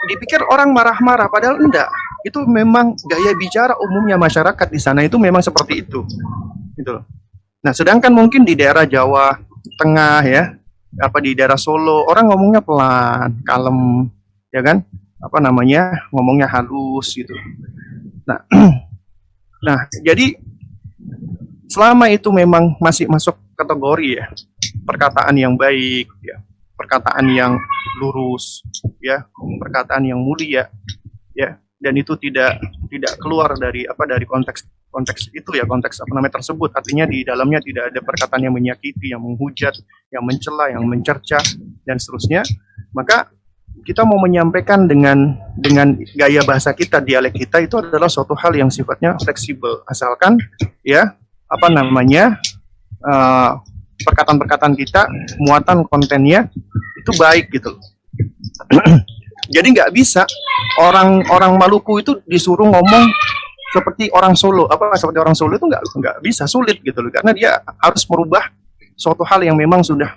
dipikir orang marah-marah, padahal enggak. Itu memang gaya bicara umumnya masyarakat di sana itu memang seperti itu, gitu. Nah, sedangkan mungkin di daerah Jawa Tengah ya, di daerah Solo orang ngomongnya pelan, kalem, ya kan? Ngomongnya halus gitu. Nah, jadi selama itu memang masih masuk kategori ya perkataan yang baik, ya, perkataan yang lurus, ya, perkataan yang mulia, ya, dan itu tidak keluar dari konteks itu ya, konteks tersebut. Artinya di dalamnya tidak ada perkataan yang menyakiti, yang menghujat, yang mencela, yang mencerca, dan seterusnya. Maka kita mau menyampaikan dengan gaya bahasa kita, dialek kita, itu adalah suatu hal yang sifatnya fleksibel, asalkan ya perkataan-perkataan kita, muatan kontennya itu baik gitu. Jadi nggak bisa orang Maluku itu disuruh ngomong seperti orang Solo, itu nggak bisa, sulit gitu loh, karena dia harus merubah suatu hal yang memang sudah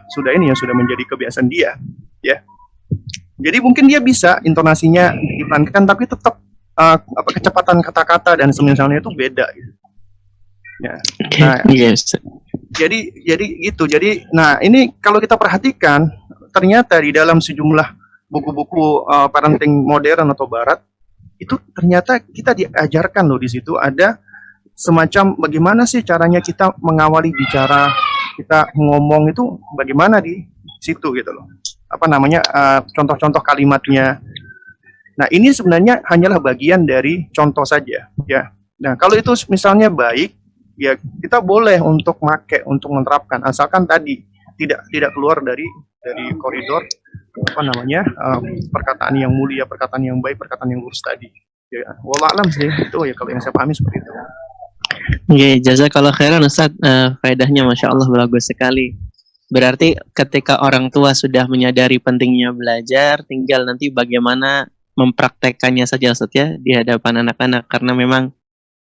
menjadi kebiasaan dia, ya. Jadi mungkin dia bisa intonasinya dipelankan, tapi tetap kecepatan kata-kata dan semisalnya itu beda gitu. Ya. Nah, yes. Jadi gitu. Jadi, nah ini kalau kita perhatikan, ternyata di dalam sejumlah buku-buku parenting modern atau barat, itu ternyata kita diajarkan loh, di situ ada semacam bagaimana sih caranya kita mengawali bicara, kita ngomong itu bagaimana di situ gitu loh. Contoh-contoh kalimatnya. Nah, ini sebenarnya hanyalah bagian dari contoh saja, ya. Nah, kalau itu misalnya baik, ya kita boleh untuk menerapkan, asalkan tadi tidak keluar dari koridor perkataan yang mulia, perkataan yang baik, perkataan yang lurus tadi. Ya, wallah alam sih itu ya, kalau yang saya pahami seperti itu. Oke, jazakallah khairan Ustaz. Faedahnya Masya Allah bagus sekali. Berarti ketika orang tua sudah menyadari pentingnya belajar, tinggal nanti bagaimana mempraktekkannya saja Ustaz ya di hadapan anak-anak, karena memang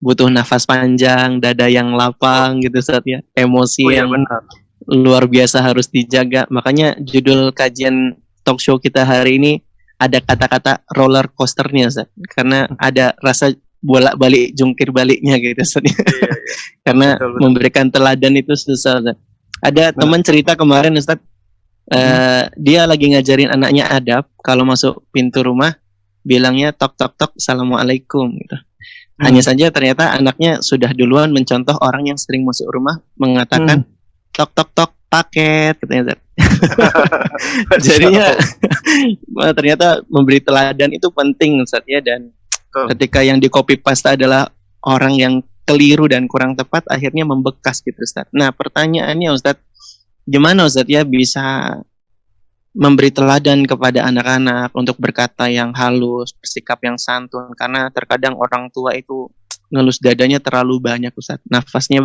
butuh nafas panjang, dada yang lapang gitu Ustaz ya, emosi yang benar, luar biasa harus dijaga. Makanya judul kajian talk show kita hari ini ada kata-kata roller coasternya Ustaz, karena ada rasa bolak-balik, jungkir baliknya gitu Ustaz. Iya. Karena Betul. memberikan teladan itu susah Ustaz. Ada teman cerita kemarin Ustaz, dia lagi ngajarin anaknya adab, kalau masuk pintu rumah bilangnya tok tok tok assalamualaikum gitu. Hanya saja ternyata anaknya sudah duluan mencontoh orang yang sering masuk rumah mengatakan tok tok tok paket katanya. Jadinya ternyata memberi teladan itu penting Ustaz ya, dan ketika yang di copy paste adalah orang yang keliru dan kurang tepat, akhirnya membekas gitu Ustaz. Nah, pertanyaannya Ustaz, gimana Ustaz ya bisa memberi teladan kepada anak-anak untuk berkata yang halus, bersikap yang santun, karena terkadang orang tua itu ngelus dadanya terlalu banyak Ustaz. Nafasnya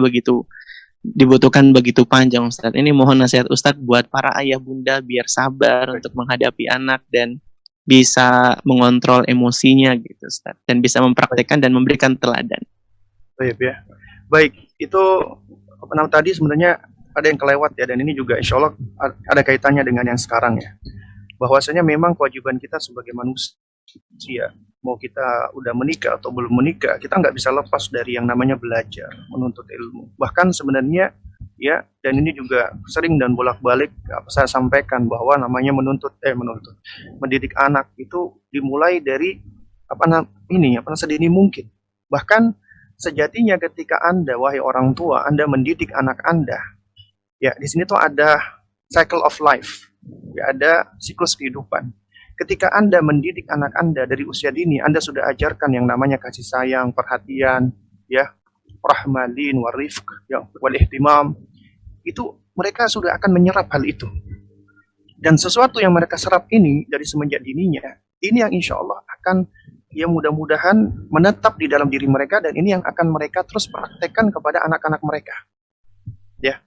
dibutuhkan begitu panjang Ustaz. Ini mohon nasihat Ustaz buat para ayah bunda biar sabar untuk menghadapi anak dan bisa mengontrol emosinya gitu Ustaz, dan bisa mempraktekkan dan memberikan teladan. Baik, itu tadi sebenarnya ada yang kelewat ya, dan ini juga insya Allah ada kaitannya dengan yang sekarang ya. Bahwasanya memang kewajiban kita sebagai manusia usia, mau kita udah menikah atau belum menikah, kita nggak bisa lepas dari yang namanya belajar, menuntut ilmu. Bahkan sebenarnya ya, dan ini juga sering dan bolak-balik saya sampaikan bahwa namanya mendidik anak itu dimulai dari sedini mungkin. Bahkan sejatinya ketika Anda, wahai orang tua, Anda mendidik anak Anda, ya di sini tuh ada cycle of life, ya ada siklus kehidupan. Ketika Anda mendidik anak Anda dari usia dini, Anda sudah ajarkan yang namanya kasih sayang, perhatian, ya, rahmalin, warifq, ya, wal ihtimam. Itu mereka sudah akan menyerap hal itu. Dan sesuatu yang mereka serap ini dari semenjak dininya, ini yang insya Allah akan yang mudah-mudahan menetap di dalam diri mereka, dan ini yang akan mereka terus praktekkan kepada anak-anak mereka. Ya.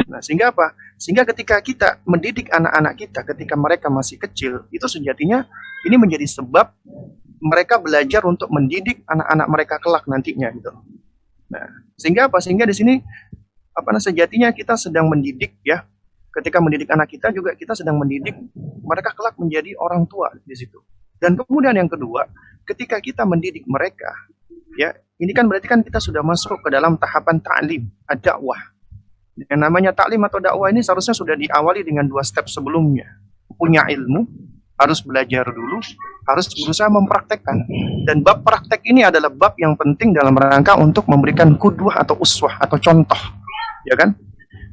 Nah, sehingga apa? Sehingga ketika kita mendidik anak-anak kita ketika mereka masih kecil, itu sejatinya ini menjadi sebab mereka belajar untuk mendidik anak-anak mereka kelak nantinya gitu. Nah, sehingga apa? Sehingga di sini sejatinya kita sedang mendidik ya. Ketika mendidik anak kita juga kita sedang mendidik mereka kelak menjadi orang tua di situ. Dan kemudian yang kedua, ketika kita mendidik mereka, ya, ini kan berarti kan kita sudah masuk ke dalam tahapan ta'lim, ad-da'wah. Yang namanya taklim atau dakwah ini seharusnya sudah diawali dengan 2 step sebelumnya. Punya ilmu, harus belajar dulu, harus berusaha mempraktekkan. Dan bab praktek ini adalah bab yang penting dalam rangka untuk memberikan qudwah atau uswah atau contoh. Ya kan?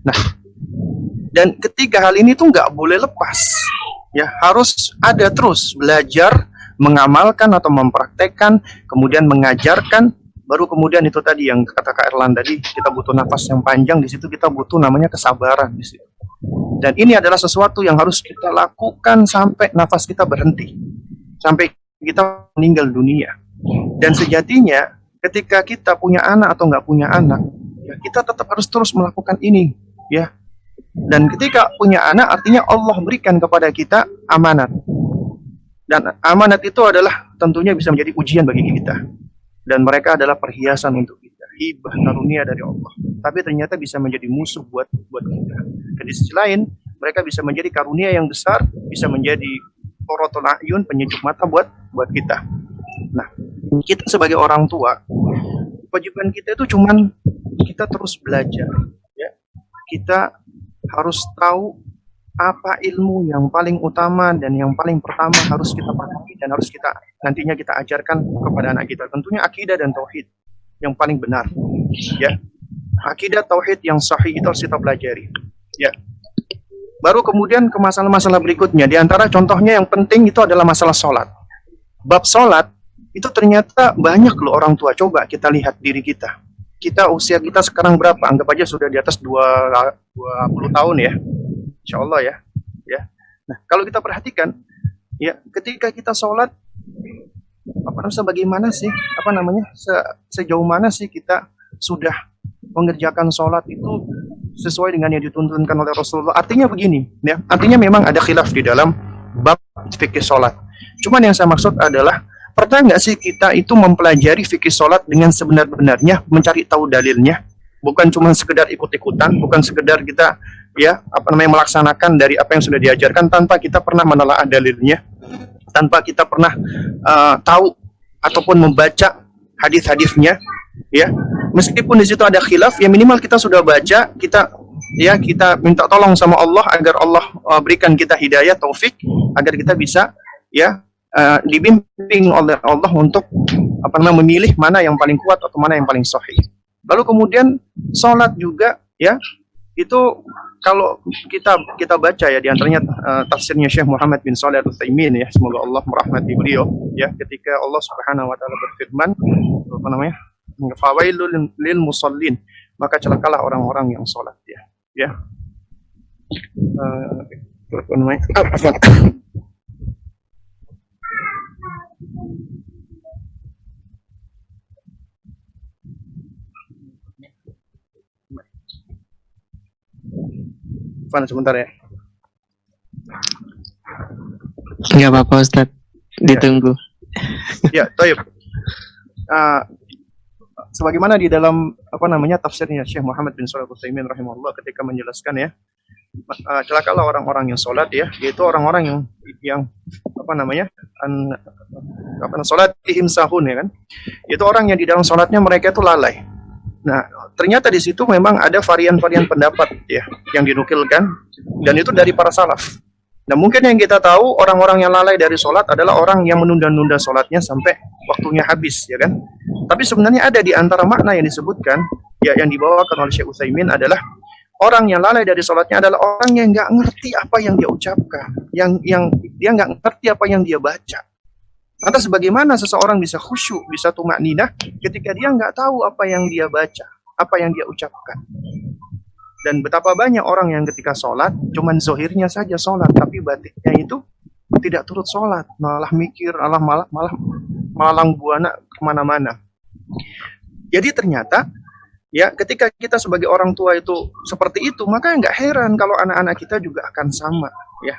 Nah, dan ketiga hal ini tuh nggak boleh lepas. Ya, harus ada terus belajar, mengamalkan atau mempraktekkan, kemudian mengajarkan. Baru kemudian itu tadi yang kata Kak Erlan tadi, kita butuh nafas yang panjang, di situ kita butuh namanya kesabaran di situ. Dan ini adalah sesuatu yang harus kita lakukan sampai nafas kita berhenti, sampai kita meninggal dunia. Dan sejatinya ketika kita punya anak atau nggak punya anak, ya kita tetap harus terus melakukan ini, ya. Dan ketika punya anak artinya Allah berikan kepada kita amanat. Dan amanat itu adalah tentunya bisa menjadi ujian bagi kita. Dan mereka adalah perhiasan untuk kita, hibah karunia dari Allah. Tapi ternyata bisa menjadi musuh buat kita. Dan di sisi lain, mereka bisa menjadi karunia yang besar, bisa menjadi qurratul a'yun, penyejuk mata buat kita. Nah, kita sebagai orang tua, kewajiban kita itu cuman kita terus belajar, ya. Kita harus tahu apa ilmu yang paling utama dan yang paling pertama harus kita pahami dan harus kita nantinya kita ajarkan kepada anak kita. Tentunya akidah dan tauhid yang paling benar, ya. Akidah tauhid yang sahih itu harus kita pelajari, ya. Baru kemudian ke masalah-masalah berikutnya. Di antara contohnya yang penting itu adalah masalah sholat. Bab sholat itu ternyata banyak loh orang tua. Coba kita lihat diri kita. Kita usia kita sekarang berapa? Anggap aja sudah di atas 20 tahun ya. Insya Allah ya. Nah, kalau kita perhatikan, ya, ketika kita sholat, bagaimana sih, sejauh mana sih kita sudah mengerjakan sholat itu sesuai dengan yang dituntunkan oleh Rasulullah. Artinya begini, ya. Artinya memang ada khilaf di dalam bab fikih sholat. Cuman yang saya maksud adalah, pernah nggak sih kita itu mempelajari fikih sholat dengan sebenar-benarnya, mencari tahu dalilnya, bukan cuma sekedar ikut-ikutan, bukan sekedar kita melaksanakan dari apa yang sudah diajarkan tanpa kita pernah menelaah dalilnya, tanpa kita pernah tahu ataupun membaca hadis-hadisnya, ya. Meskipun di situ ada khilaf, ya minimal kita sudah baca, kita minta tolong sama Allah agar Allah berikan kita hidayah, taufik, agar kita bisa, ya, dibimbing oleh Allah untuk memilih mana yang paling kuat atau mana yang paling sahih. Lalu kemudian sholat juga, ya, itu kalau kita baca ya, diantaranya tafsirnya Syekh Muhammad bin Shalih Al-Utsaimin, ya, semoga Allah merahmati beliau, ya, ketika Allah Subhanahu wa taala berfirman, fawailul lil musallin, maka celakalah orang-orang yang sholat, ya. Sebentar ya. Nggak apa-apa Ustadz, ditunggu. Ya, taib. Sebagaimana di dalam tafsirnya Syekh Muhammad bin Shalih Al-Utsaimin rahimahullah ketika menjelaskan, ya, celakalah orang-orang yang sholat, ya, yaitu orang-orang yang salatihim sahun, ya kan? Itu orang yang di dalam salatnya mereka itu lalai. Nah, ternyata di situ memang ada varian-varian pendapat ya yang dinukilkan, dan itu dari para salaf. Nah, mungkin yang kita tahu orang-orang yang lalai dari sholat adalah orang yang menunda-nunda sholatnya sampai waktunya habis, ya kan? Tapi sebenarnya ada di antara makna yang disebutkan, ya yang dibawakan oleh Syekh Utsaimin adalah orang yang lalai dari sholatnya adalah orang yang nggak ngerti apa yang dia ucapkan, yang dia nggak ngerti apa yang dia baca. Lantas bagaimana seseorang bisa khusyuk, bisa tumakninah ketika dia nggak tahu apa yang dia baca, apa yang dia ucapkan? Dan betapa banyak orang yang ketika sholat, cuman zohirnya saja sholat, tapi batinnya itu tidak turut sholat, malah mikir, malah malang buana kemana-mana. Jadi ternyata, ya ketika kita sebagai orang tua itu seperti itu, maka nggak heran kalau anak-anak kita juga akan sama, ya.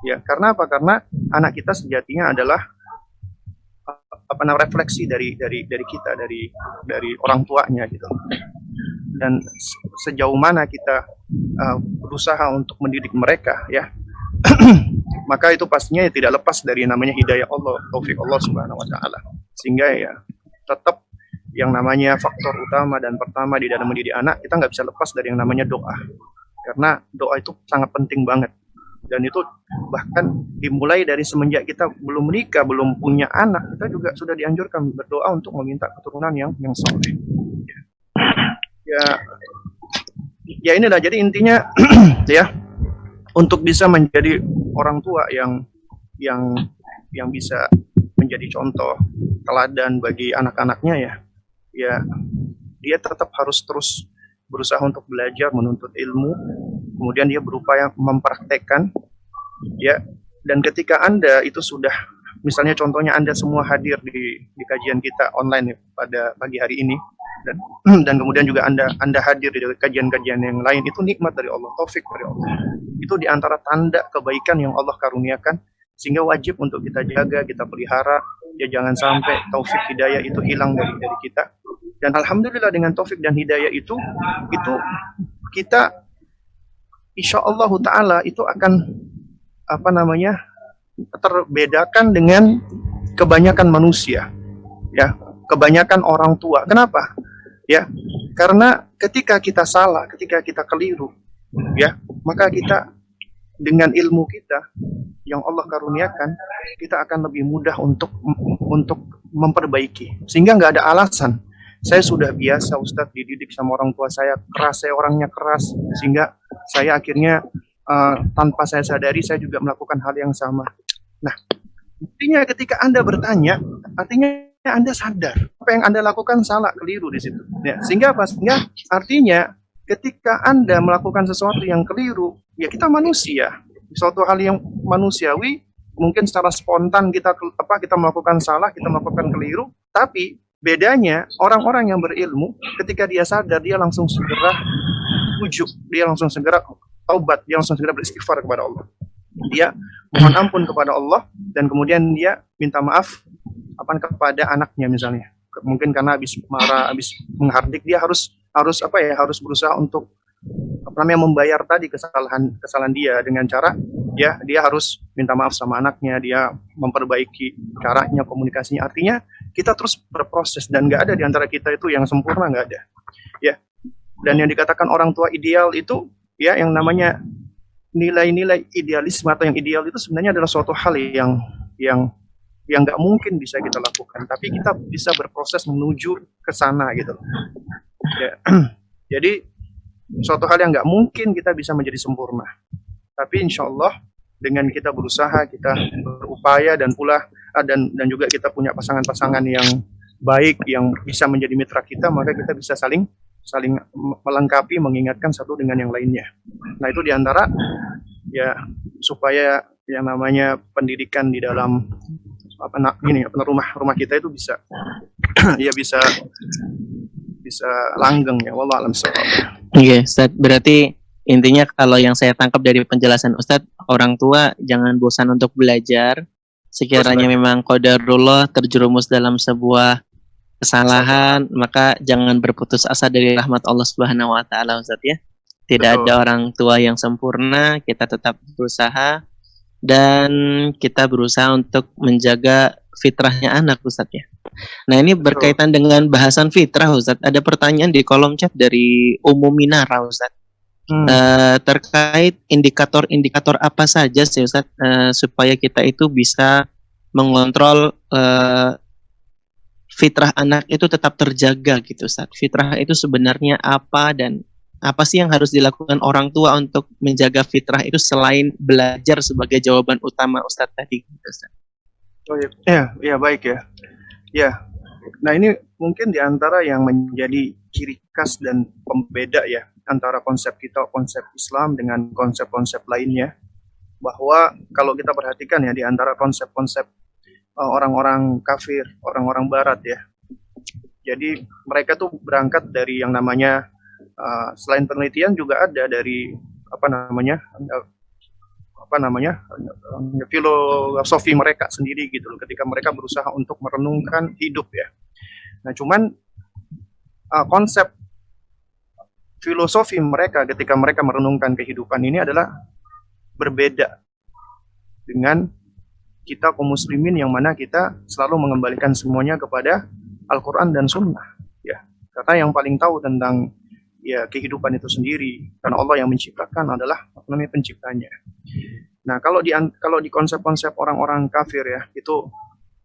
Ya, karena apa? Karena anak kita sejatinya adalah refleksi dari kita, dari orang tuanya gitu. Dan sejauh mana kita berusaha untuk mendidik mereka, ya, maka itu pastinya ya tidak lepas dari namanya hidayah Allah, taufik Allah Subhanahu wa taala. Sehingga ya tetap yang namanya faktor utama dan pertama di dalam mendidik anak, kita nggak bisa lepas dari yang namanya doa. Karena doa itu sangat penting banget. Dan itu bahkan dimulai dari semenjak kita belum menikah, belum punya anak, kita juga sudah dianjurkan berdoa untuk meminta keturunan yang saleh. Ya inilah, jadi intinya ya, untuk bisa menjadi orang tua yang bisa menjadi contoh teladan bagi anak-anaknya, ya dia tetap harus terus berusaha untuk belajar, menuntut ilmu, kemudian dia berupaya mempraktekkan, ya. Dan ketika Anda itu sudah, misalnya contohnya Anda semua hadir di kajian kita online pada pagi hari ini, dan kemudian juga Anda hadir di kajian-kajian yang lain, itu nikmat dari Allah, taufik dari Allah. Itu di antara tanda kebaikan yang Allah karuniakan, sehingga wajib untuk kita jaga, kita pelihara, ya jangan sampai taufik hidayah itu hilang dari kita. Dan alhamdulillah dengan taufik dan hidayah itu kita insyaallah taala itu akan terbedakan dengan kebanyakan manusia, ya, kebanyakan orang tua. Kenapa? Ya, karena ketika kita salah, ketika kita keliru, ya, maka kita dengan ilmu kita yang Allah karuniakan, kita akan lebih mudah untuk memperbaiki. Sehingga nggak ada alasan. Saya sudah biasa Ustadz dididik sama orang tua saya keras, saya orangnya keras, sehingga saya akhirnya tanpa saya sadari saya juga melakukan hal yang sama. Nah, artinya ketika Anda bertanya, artinya Anda sadar apa yang Anda lakukan salah, keliru di situ. Ya, sehingga apa? Sehingga artinya ketika Anda melakukan sesuatu yang keliru, ya kita manusia, suatu hal yang manusiawi, mungkin secara spontan kita melakukan salah, kita melakukan keliru, tapi bedanya orang-orang yang berilmu ketika dia sadar, dia langsung segera rujuk, dia langsung segera taubat, dia langsung segera beristighfar kepada Allah. Dia mohon ampun kepada Allah, dan kemudian dia minta maaf kepada anaknya misalnya. Mungkin karena habis marah, habis menghardik, dia harus berusaha untuk membayar tadi kesalahan dia dengan cara dia harus minta maaf sama anaknya, dia memperbaiki caranya, komunikasinya. Artinya kita terus berproses, dan nggak ada di antara kita itu yang sempurna, nggak ada. Ya. Dan yang dikatakan orang tua ideal itu, ya, yang namanya nilai-nilai idealisme atau yang ideal itu sebenarnya adalah suatu hal yang nggak mungkin bisa kita lakukan, tapi kita bisa berproses menuju ke sana gitu. Ya. Jadi suatu hal yang nggak mungkin kita bisa menjadi sempurna, tapi insya Allah dengan kita berusaha, kita berupaya, dan juga kita punya pasangan-pasangan yang baik yang bisa menjadi mitra kita, maka kita bisa saling melengkapi, mengingatkan satu dengan yang lainnya. Nah, itu diantara ya supaya yang namanya pendidikan di dalam rumah kita itu bisa ya bisa langgeng, ya. Wallahu a'lam bishawab. Oke, Ustaz, berarti intinya kalau yang saya tangkap dari penjelasan Ustaz, orang tua jangan bosan untuk belajar. Sekiranya memang qadarullah terjerumus dalam sebuah kesalahan, maka jangan berputus asa dari rahmat Allah Subhanahu wa taala, Ustaz, ya. Tidak ada orang tua yang sempurna, kita tetap berusaha, dan kita berusaha untuk menjaga fitrahnya anak, Ustadz ya. Nah, ini berkaitan dengan bahasan fitrah, Ustadz. Ada pertanyaan di kolom chat dari Ummu Minara, Ustadz. Terkait indikator-indikator apa saja sih, Ustadz, supaya kita itu bisa mengontrol fitrah anak itu tetap terjaga gitu, Ustadz. Fitrah itu sebenarnya apa, dan apa sih yang harus dilakukan orang tua untuk menjaga fitrah itu selain belajar sebagai jawaban utama Ustadz tadi, Ustadz? Oh ya baik ya. Ya, nah ini mungkin di antara yang menjadi ciri khas dan pembeda ya antara konsep kita, konsep Islam dengan konsep-konsep lainnya. Bahwa kalau kita perhatikan ya di antara konsep-konsep orang-orang kafir, orang-orang Barat ya. Jadi mereka tuh berangkat dari yang namanya selain penelitian juga ada dari filosofi mereka sendiri gitu loh, ketika mereka berusaha untuk merenungkan hidup ya. Nah cuman konsep filosofi mereka ketika mereka merenungkan kehidupan ini adalah berbeda dengan kita kaum muslimin yang mana kita selalu mengembalikan semuanya kepada Al-Quran dan Sunnah ya, karena yang paling tahu tentang ya kehidupan itu sendiri, karena Allah yang menciptakan adalah penciptanya. Nah kalau di konsep-konsep orang-orang kafir ya, itu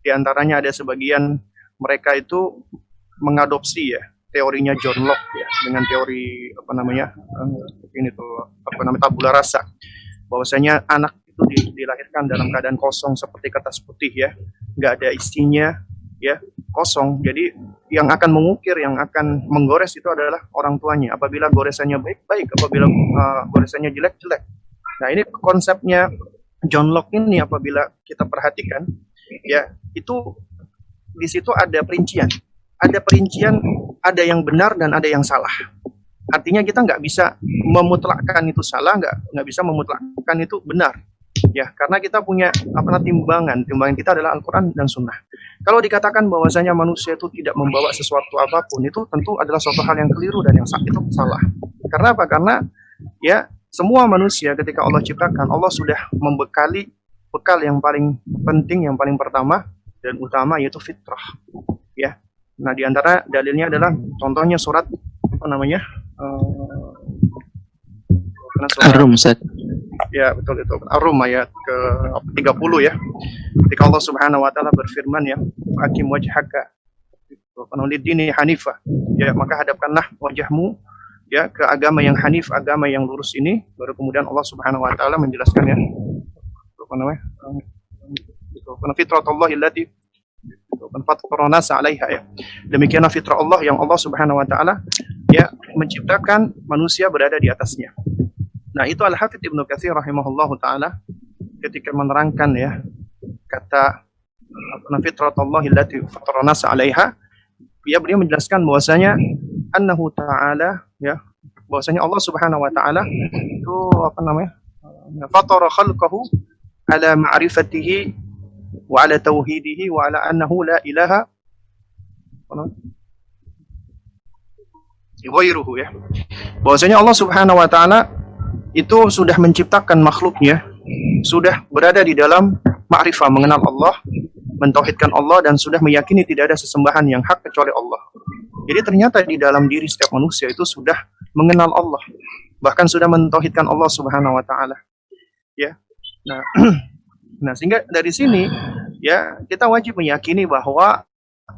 diantaranya ada sebagian mereka itu mengadopsi ya teorinya John Locke ya, dengan teori tabula rasa, bahwasanya anak itu dilahirkan dalam keadaan kosong seperti kertas putih ya, nggak ada isinya ya, kosong. Jadi yang akan mengukir, yang akan menggores itu adalah orang tuanya. Apabila goresannya baik-baik, apabila goresannya jelek-jelek. Nah ini konsepnya John Locke ini apabila kita perhatikan ya, itu di situ ada perincian, ada yang benar dan ada yang salah. Artinya kita nggak bisa memutlakkan itu salah, nggak bisa memutlakkan itu benar. Ya, karena kita punya timbangan kita adalah Al-Quran dan Sunnah. Kalau dikatakan bahwasanya manusia itu tidak membawa sesuatu apapun, itu tentu adalah suatu hal yang keliru dan yang itu salah. Karena apa? Karena ya semua manusia ketika Allah ciptakan, Allah sudah membekali bekal yang paling penting, yang paling pertama dan utama, yaitu fitrah. Ya. Nah, di antara dalilnya adalah contohnya surat Ar-Rum, Ustaz. Ya, betul itu. Ar-Rum ayat ke-30 ya. Ketika Allah Subhanahu wa taala berfirman ya, "Aqim wajhaka lid-dini hanifa." Ya, maka hadapkanlah wajahmu ya ke agama yang hanif, agama yang lurus ini. Baru kemudian Allah Subhanahu wa taala menjelaskan ya, fitratallahi allati fatarana 'alaiha ya. Demikianlah fitrah Allah yang Allah Subhanahu wa taala ya menciptakan manusia berada di atasnya. Nah, itu Al-Hafidz Ibnu Katsir rahimahullahu taala ketika menerangkan ya kata fitratallahi allati fatarana 'alaiha, ya beliau menjelaskan bahwasanya annahu ta'ala ya, bahwasanya Allah Subhanahu wa taala itu fatara khalqahu ala ma'rifatihi wa ala tauhidihi wa ala annahu la ilaha ghairuhu ya. Bahwasanya Allah Subhanahu wa taala itu sudah menciptakan makhluknya, sudah berada di dalam ma'rifah, mengenal Allah, mentauhidkan Allah, dan sudah meyakini tidak ada sesembahan yang hak kecuali Allah. Jadi ternyata di dalam diri setiap manusia itu sudah mengenal Allah, bahkan sudah mentauhidkan Allah Subhanahu wa taala. Ya. Nah, sehingga dari sini ya kita wajib meyakini bahwa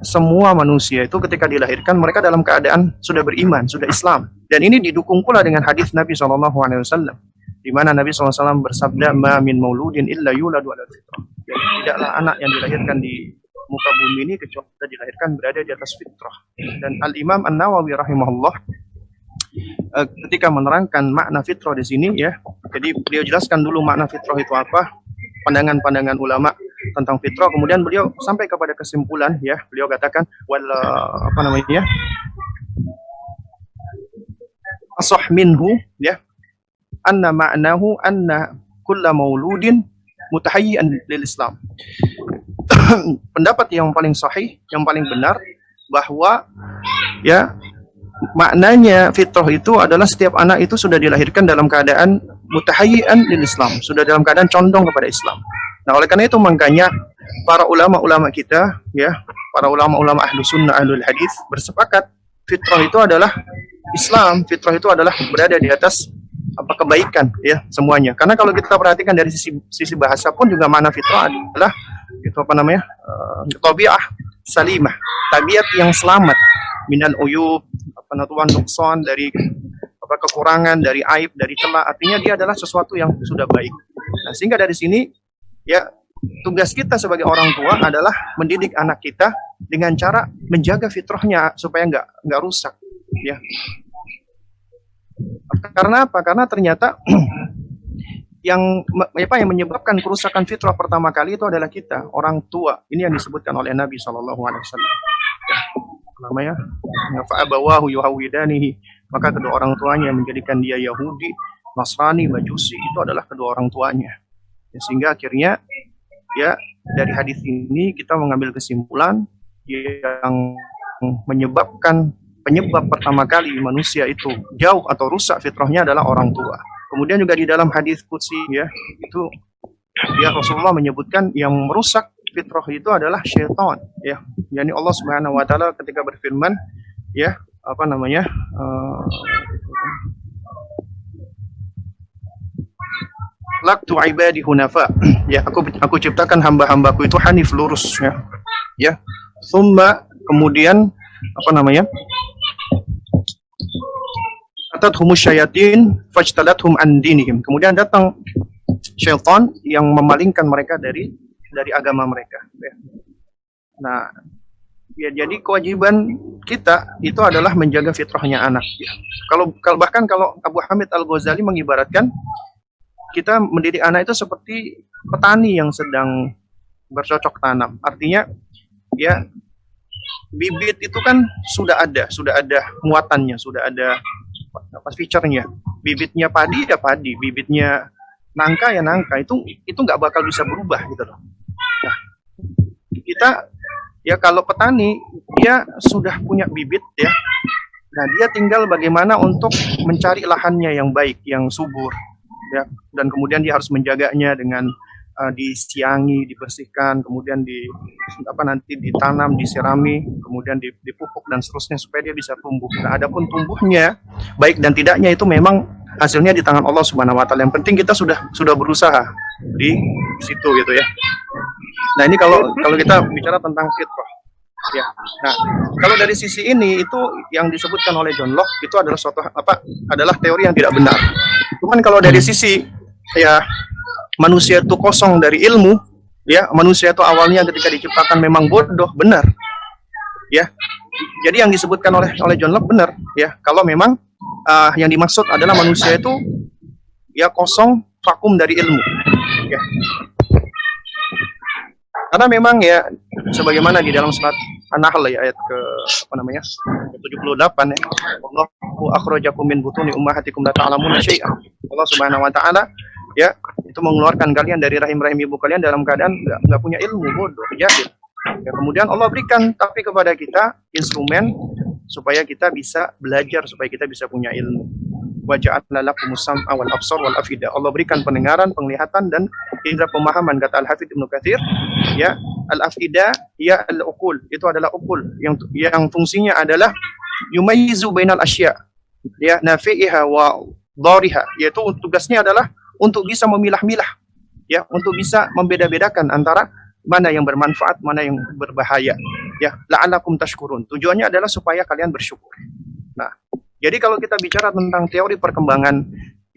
semua manusia itu ketika dilahirkan mereka dalam keadaan sudah beriman, sudah Islam. Dan ini didukung pula dengan hadis Nabi SAW, di mana Nabi SAW bersabda, "Ma min mauludin illa yuladu ala fitrah." Jadi tidaklah anak yang dilahirkan di muka bumi ini kecuali sudah dilahirkan berada di atas fitrah. Dan Al-Imam An-Nawawi rahimahullah ketika menerangkan makna fitrah di sini ya, jadi beliau jelaskan dulu makna fitrah itu apa, pandangan-pandangan ulama tentang fitrah, kemudian beliau sampai kepada kesimpulan ya, beliau katakan asah minhu ya, anna ma'nahu anna kulla mauludin mutahayyi'an lil Islam. Pendapat yang paling sahih, yang paling benar, bahwa ya maknanya fitrah itu adalah setiap anak itu sudah dilahirkan dalam keadaan mutahayyi'an lil Islam, sudah dalam keadaan condong kepada Islam. Nah, oleh karena itu makanya para ulama-ulama kita, ya, para ulama-ulama ahlu sunnah, ahlul hadis bersepakat fitrah itu adalah Islam, fitrah itu adalah berada di atas kebaikan, ya, semuanya. Karena kalau kita perhatikan dari sisi bahasa pun juga makna fitrah adalah itu tabi'ah salimah, tabiat yang selamat minal uyub, nukson, dari kekurangan, dari aib, dari celah. Artinya dia adalah sesuatu yang sudah baik. Nah, sehingga dari sini, ya, tugas kita sebagai orang tua adalah mendidik anak kita dengan cara menjaga fitrahnya supaya nggak rusak, ya. Karena apa? Karena ternyata yang menyebabkan kerusakan fitrah pertama kali itu adalah kita, orang tua. Ini yang disebutkan oleh Nabi SAW. Namanya fa'abawahu yuhawidanihi, maka kedua orang tuanya menjadikan dia Yahudi, Nasrani, Majusi. Itu adalah kedua orang tuanya, ya, sehingga akhirnya, ya, dari hadis ini kita mengambil kesimpulan yang penyebab pertama kali manusia itu jauh atau rusak fitrahnya adalah orang tua. Kemudian juga di dalam hadis qudsi, ya, itu, ya, Rasulullah menyebutkan yang merusak fitrah itu adalah syaitan, ya. Yani Allah Subhanahu wa taala ketika berfirman, ya, Laktu ibadi hunafa, ya, aku ciptakan hamba-hambaku itu hanif, lurus, ya. Ya. Tsumma, kemudian atathum syayatin fajtalathum an dinihim. Kemudian datang syaitan yang memalingkan mereka dari agama mereka, ya. Nah, ya, jadi kewajiban kita itu adalah menjaga fitrahnya anak, ya. Bahkan kalau Abu Hamid Al-Ghazali mengibaratkan kita mendidik anak itu seperti petani yang sedang bercocok tanam. Artinya, ya, bibit itu kan sudah ada muatannya, sudah ada feature-nya. Bibitnya padi ya padi, bibitnya nangka ya nangka, itu nggak bakal bisa berubah, gitu loh. Nah, kita, ya, kalau petani dia sudah punya bibit, ya, nah dia tinggal bagaimana untuk mencari lahannya yang baik, yang subur, ya, dan kemudian dia harus menjaganya dengan disiangi, dibersihkan, kemudian nanti ditanam, disirami, kemudian dipupuk dan seterusnya supaya dia bisa tumbuh. Nah, adapun tumbuhnya baik dan tidaknya itu memang hasilnya di tangan Allah Subhanahu wa taala. Yang penting kita sudah berusaha di situ, gitu, ya. Nah, ini kalau kita bicara tentang fitrah, ya. Nah, kalau dari sisi ini itu yang disebutkan oleh John Locke itu adalah adalah teori yang tidak benar. Cuman kalau dari sisi, ya, manusia itu kosong dari ilmu, ya, manusia itu awalnya ketika diciptakan memang bodoh, benar, ya. Jadi yang disebutkan oleh John Locke benar, ya. Kalau memang yang dimaksud adalah manusia itu, ya, kosong, vakum dari ilmu, ya. Karena memang, ya, sebagaimana di dalam surat An-Nahl, ya, ayat ke 78, ya. Allahu akhrajakum min butuni ummahatikum la ta'lamuna syai'an. Allah Subhanahu wa taala, ya, itu mengeluarkan kalian dari rahim-rahim ibu kalian dalam keadaan nggak punya ilmu, bodoh, jahil. Ya, kemudian Allah berikan tapi kepada kita instrumen supaya kita bisa belajar, supaya kita bisa punya ilmu. Wa ja'alna lakumus sam'a wal absar wal afida. Allah berikan pendengaran, penglihatan, dan indera pemahaman, kata Al-Hafidz Ibnu Katsir, ya. Al-afida, ya, al-uqul, itu adalah uqul yang fungsinya adalah yumayyizu bainal asya', ya, nafi'iha wa dhariha, yaitu tugasnya adalah untuk bisa memilah-milah, ya, untuk bisa membeda-bedakan antara mana yang bermanfaat, mana yang berbahaya, ya, la'allakum tashkurun. Tujuannya adalah supaya kalian bersyukur. Nah, jadi kalau kita bicara tentang teori perkembangan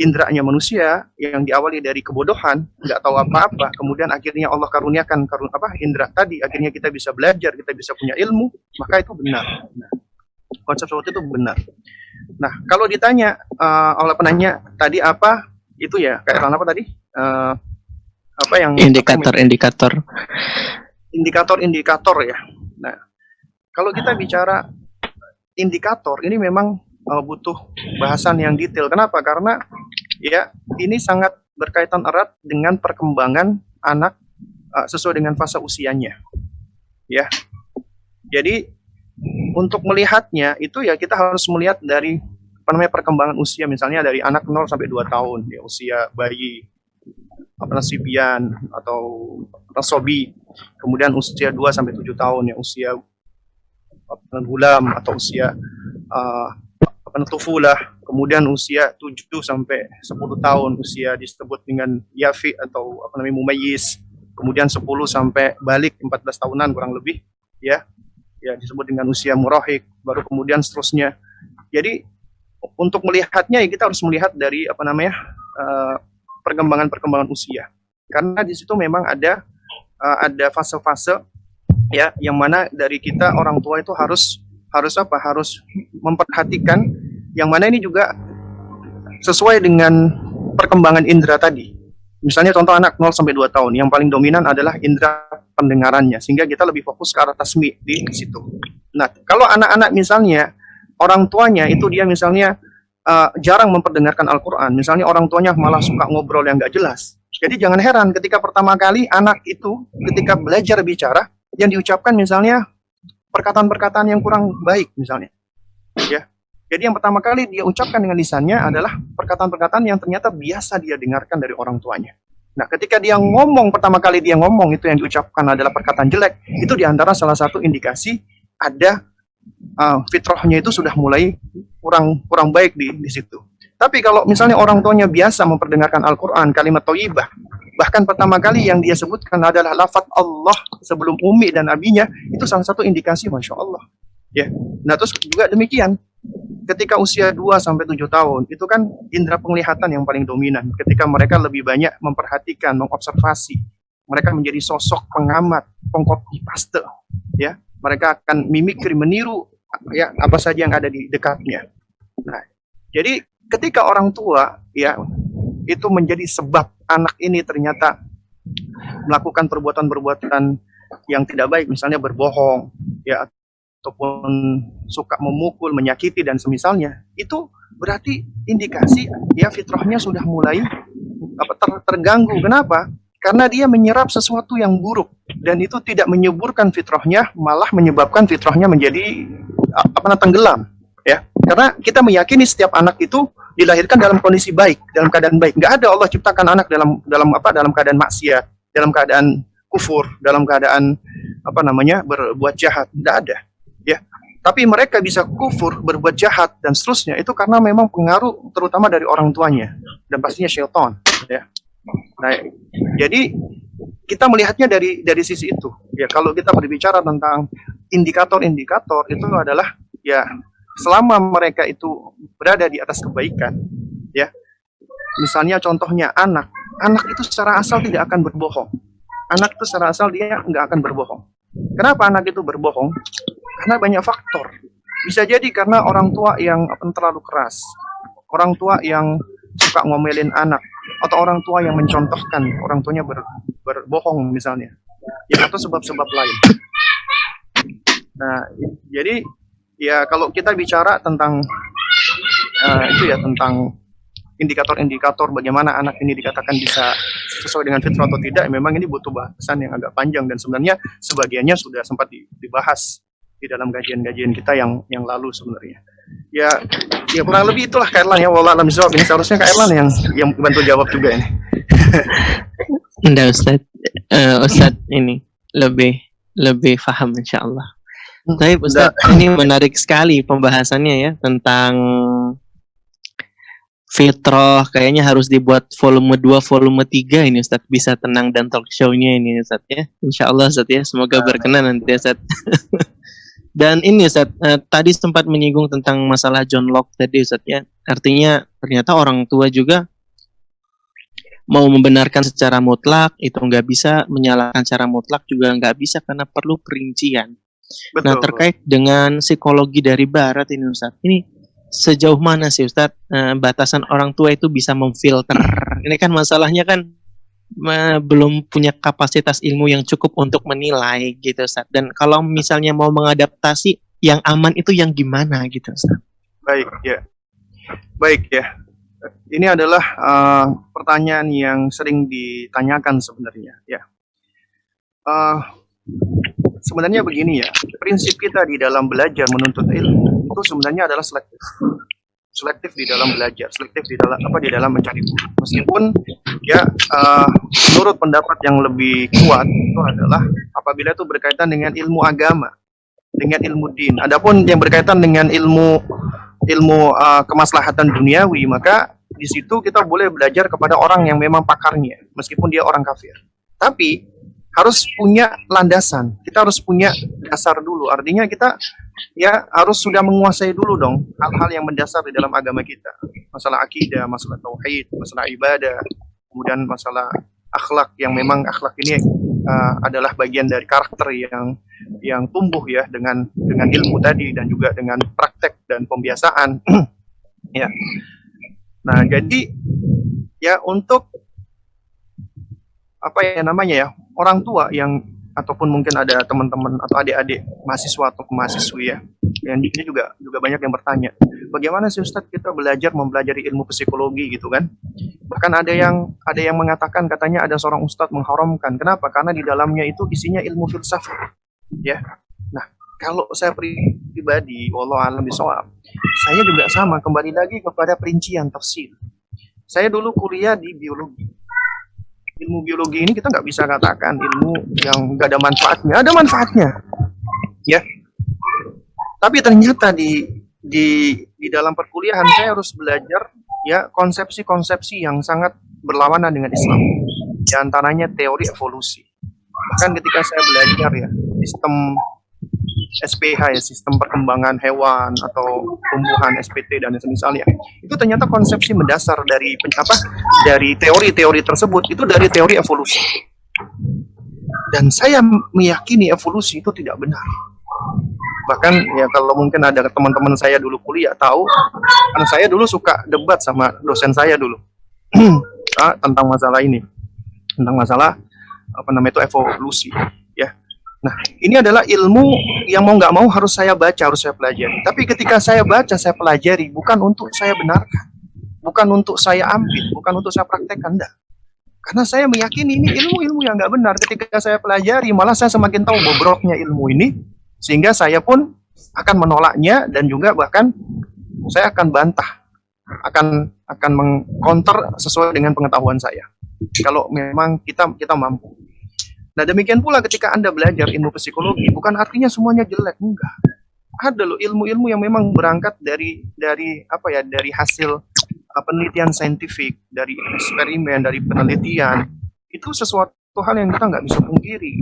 indranya manusia yang diawali dari kebodohan, nggak tahu apa-apa, kemudian akhirnya Allah karuniakan indra tadi, akhirnya kita bisa belajar, kita bisa punya ilmu, maka itu benar. Nah, konsep seperti itu benar. Nah, kalau ditanya oleh penanya tadi apa itu, ya, kayak apa tadi? Indikator, ya. Nah, kalau kita bicara indikator, ini memang butuh bahasan yang detail. Kenapa? Karena, ya, ini sangat berkaitan erat dengan perkembangan anak sesuai dengan fase usianya, ya. Jadi untuk melihatnya itu, ya, kita harus melihat dari perkembangan usia, misalnya dari anak 0 sampai 2 tahun, ya, usia bayi. Sibian atau sobi. Kemudian usia 2 sampai 7 tahun, ya usia gulam atau usia tufulah. Kemudian usia 7 sampai 10 tahun usia disebut dengan yafi atau mumayyiz. Kemudian 10 sampai balik 14 tahunan kurang lebih, ya disebut dengan usia murahik. Baru kemudian seterusnya. Jadi untuk melihatnya ya kita harus melihat dari perkembangan usia. Karena di situ memang ada fase-fase ya yang mana dari kita orang tua itu harus memperhatikan yang mana ini juga sesuai dengan perkembangan indera tadi. Misalnya contoh anak 0 sampai 2 tahun yang paling dominan adalah indera pendengarannya, sehingga kita lebih fokus ke arah tasmi di situ. Nah, kalau anak-anak misalnya orang tuanya itu dia misalnya jarang memperdengarkan Al-Quran, misalnya orang tuanya malah suka ngobrol yang nggak jelas. Jadi jangan heran ketika pertama kali anak itu ketika belajar bicara yang diucapkan misalnya perkataan-perkataan yang kurang baik misalnya, ya. Jadi yang pertama kali dia ucapkan dengan lisannya adalah perkataan-perkataan yang ternyata biasa dia dengarkan dari orang tuanya. Nah, ketika dia ngomong pertama kali dia ngomong itu yang diucapkan adalah perkataan jelek, itu diantara salah satu indikasi ada fitrahnya itu sudah mulai kurang baik di situ. Tapi kalau misalnya orang tuanya biasa memperdengarkan Al-Quran, kalimat thayyibah, bahkan pertama kali yang dia sebutkan adalah lafaz Allah sebelum umi dan abinya, itu salah satu indikasi Masya Allah. Ya. Nah, terus juga demikian, ketika usia 2 sampai 7 tahun, itu kan indera penglihatan yang paling dominan. Ketika mereka lebih banyak memperhatikan, mengobservasi, mereka menjadi sosok pengamat, pengcopy paste, ya. Mereka akan mimikri, meniru ya apa saja yang ada di dekatnya. Nah, jadi ketika orang tua ya itu menjadi sebab anak ini ternyata melakukan perbuatan-perbuatan yang tidak baik, misalnya berbohong ya ataupun suka memukul, menyakiti dan semisalnya, itu berarti indikasi ya fitrahnya sudah mulai terganggu. Kenapa? Karena dia menyerap sesuatu yang buruk dan itu tidak menyuburkan fitrahnya, malah menyebabkan fitrahnya menjadi tenggelam. Ya, karena kita meyakini setiap anak itu dilahirkan dalam kondisi baik, dalam keadaan baik. Nggak ada Allah ciptakan anak dalam keadaan maksiat, dalam keadaan kufur, dalam keadaan berbuat jahat. Nggak ada. Ya, tapi mereka bisa kufur, berbuat jahat dan seterusnya itu karena memang pengaruh terutama dari orang tuanya dan pastinya syaitan. Ya. Nah, jadi kita melihatnya dari sisi itu. Ya, kalau kita berbicara tentang indikator-indikator itu adalah ya selama mereka itu berada di atas kebaikan, ya. Misalnya contohnya anak itu secara asal tidak akan berbohong. Anak itu secara asal dia nggak akan berbohong. Kenapa anak itu berbohong? Karena banyak faktor. Bisa jadi karena orang tua yang terlalu keras, orang tua yang suka ngomelin anak, atau orang tua yang mencontohkan orang tuanya berbohong misalnya, ya, atau sebab-sebab lain. Nah, jadi ya kalau kita bicara tentang tentang indikator-indikator bagaimana anak ini dikatakan bisa sesuai dengan fitrah atau tidak, memang ini butuh bahasan yang agak panjang dan sebenarnya sebagiannya sudah sempat dibahas di dalam kajian-kajian kita yang lalu sebenarnya. Ya kurang lebih itulah Kak Erlan ya. Wallah alam bisawab, ini seharusnya Kak Erlan yang bantu jawab juga ini. Enggak Ustaz ini lebih paham insyaallah. Tapi Ustaz, ini menarik sekali pembahasannya ya tentang fitrah. Kayaknya harus dibuat volume 2, volume 3 ini Ustaz, bisa tenang dan talk show-nya ini Ustaz ya. Insyaallah Ustaz ya, semoga berkenan nanti Ustaz. Dan ini Ustaz, tadi sempat menyinggung tentang masalah John Locke tadi Ustaz ya. Artinya ternyata orang tua juga mau membenarkan secara mutlak itu nggak bisa, menyalahkan secara mutlak juga nggak bisa karena perlu perincian. Betul. Nah, terkait dengan psikologi dari Barat ini Ustaz, ini sejauh mana sih Ustaz batasan orang tua itu bisa memfilter? Ini kan masalahnya kan belum punya kapasitas ilmu yang cukup untuk menilai gitu Ustaz. Dan kalau misalnya mau mengadaptasi yang aman itu yang gimana gitu Ustaz? Baik ya. Ini adalah pertanyaan yang sering ditanyakan sebenarnya ya. Sebenarnya begini ya, prinsip kita di dalam belajar menuntut ilmu itu sebenarnya adalah selektif di dalam belajar, selektif di dalam mencari ilmu. Meskipun Ya, menurut pendapat yang lebih kuat itu adalah apabila itu berkaitan dengan ilmu agama, dengan ilmu din. Adapun yang berkaitan dengan ilmu kemaslahatan duniawi, maka di situ kita boleh belajar kepada orang yang memang pakarnya, meskipun dia orang kafir. Tapi harus punya landasan, kita harus punya dasar dulu. Artinya kita ya harus sudah menguasai dulu dong hal-hal yang mendasar di dalam agama kita. Masalah akidah, masalah tauhid, masalah ibadah, kemudian masalah akhlak yang memang akhlak ini adalah bagian dari karakter yang tumbuh ya dengan ilmu tadi dan juga dengan praktek dan pembiasaan. Ya. Nah, jadi ya untuk apa ya namanya ya, orang tua yang ataupun mungkin ada teman-teman atau adik-adik mahasiswa atau mahasiswi ya, yang ini juga banyak yang bertanya, bagaimana sih Ustadz kita mempelajari ilmu psikologi gitu kan? Bahkan ada yang mengatakan katanya ada seorang ustadz mengharamkan. Kenapa? Karena di dalamnya itu isinya ilmu filsafat. Ya. Nah, kalau saya pribadi, wallahu a'lam bishawab, saya juga sama, kembali lagi kepada perincian tafsir. Saya dulu kuliah di biologi. Ilmu biologi ini kita nggak bisa katakan ilmu yang nggak ada manfaatnya. Ada manfaatnya, ya. Tapi ternyata di dalam perkuliahan saya harus belajar ya konsepsi-konsepsi yang sangat berlawanan dengan Islam. Di antaranya teori evolusi. Bahkan ketika saya belajar ya sistem SPH ya, sistem perkembangan hewan atau tumbuhan SPT dan semisalnya, itu ternyata konsepsi mendasar dari teori-teori tersebut itu dari teori evolusi. Dan saya meyakini evolusi itu tidak benar. Bahkan ya kalau mungkin ada teman-teman saya dulu kuliah tahu, karena saya dulu suka debat sama dosen saya dulu tentang masalah ini, tentang masalah itu evolusi ya. Nah, ini adalah ilmu yang mau nggak mau harus saya baca, harus saya pelajari. Tapi ketika saya baca, saya pelajari bukan untuk saya benarkan, bukan untuk saya ambil, bukan untuk saya praktekkan, enggak. Karena saya meyakini ini ilmu-ilmu yang nggak benar. Ketika saya pelajari, malah saya semakin tahu bobroknya ilmu ini, sehingga saya pun akan menolaknya dan juga bahkan saya akan bantah, akan mengcounter sesuai dengan pengetahuan saya. Kalau memang kita mampu. Nah, demikian pula ketika Anda belajar ilmu psikologi, bukan artinya semuanya jelek, enggak. Ada loh ilmu-ilmu yang memang berangkat dari hasil penelitian saintifik, dari eksperimen, dari penelitian. Itu sesuatu hal yang kita nggak bisa pungkiri,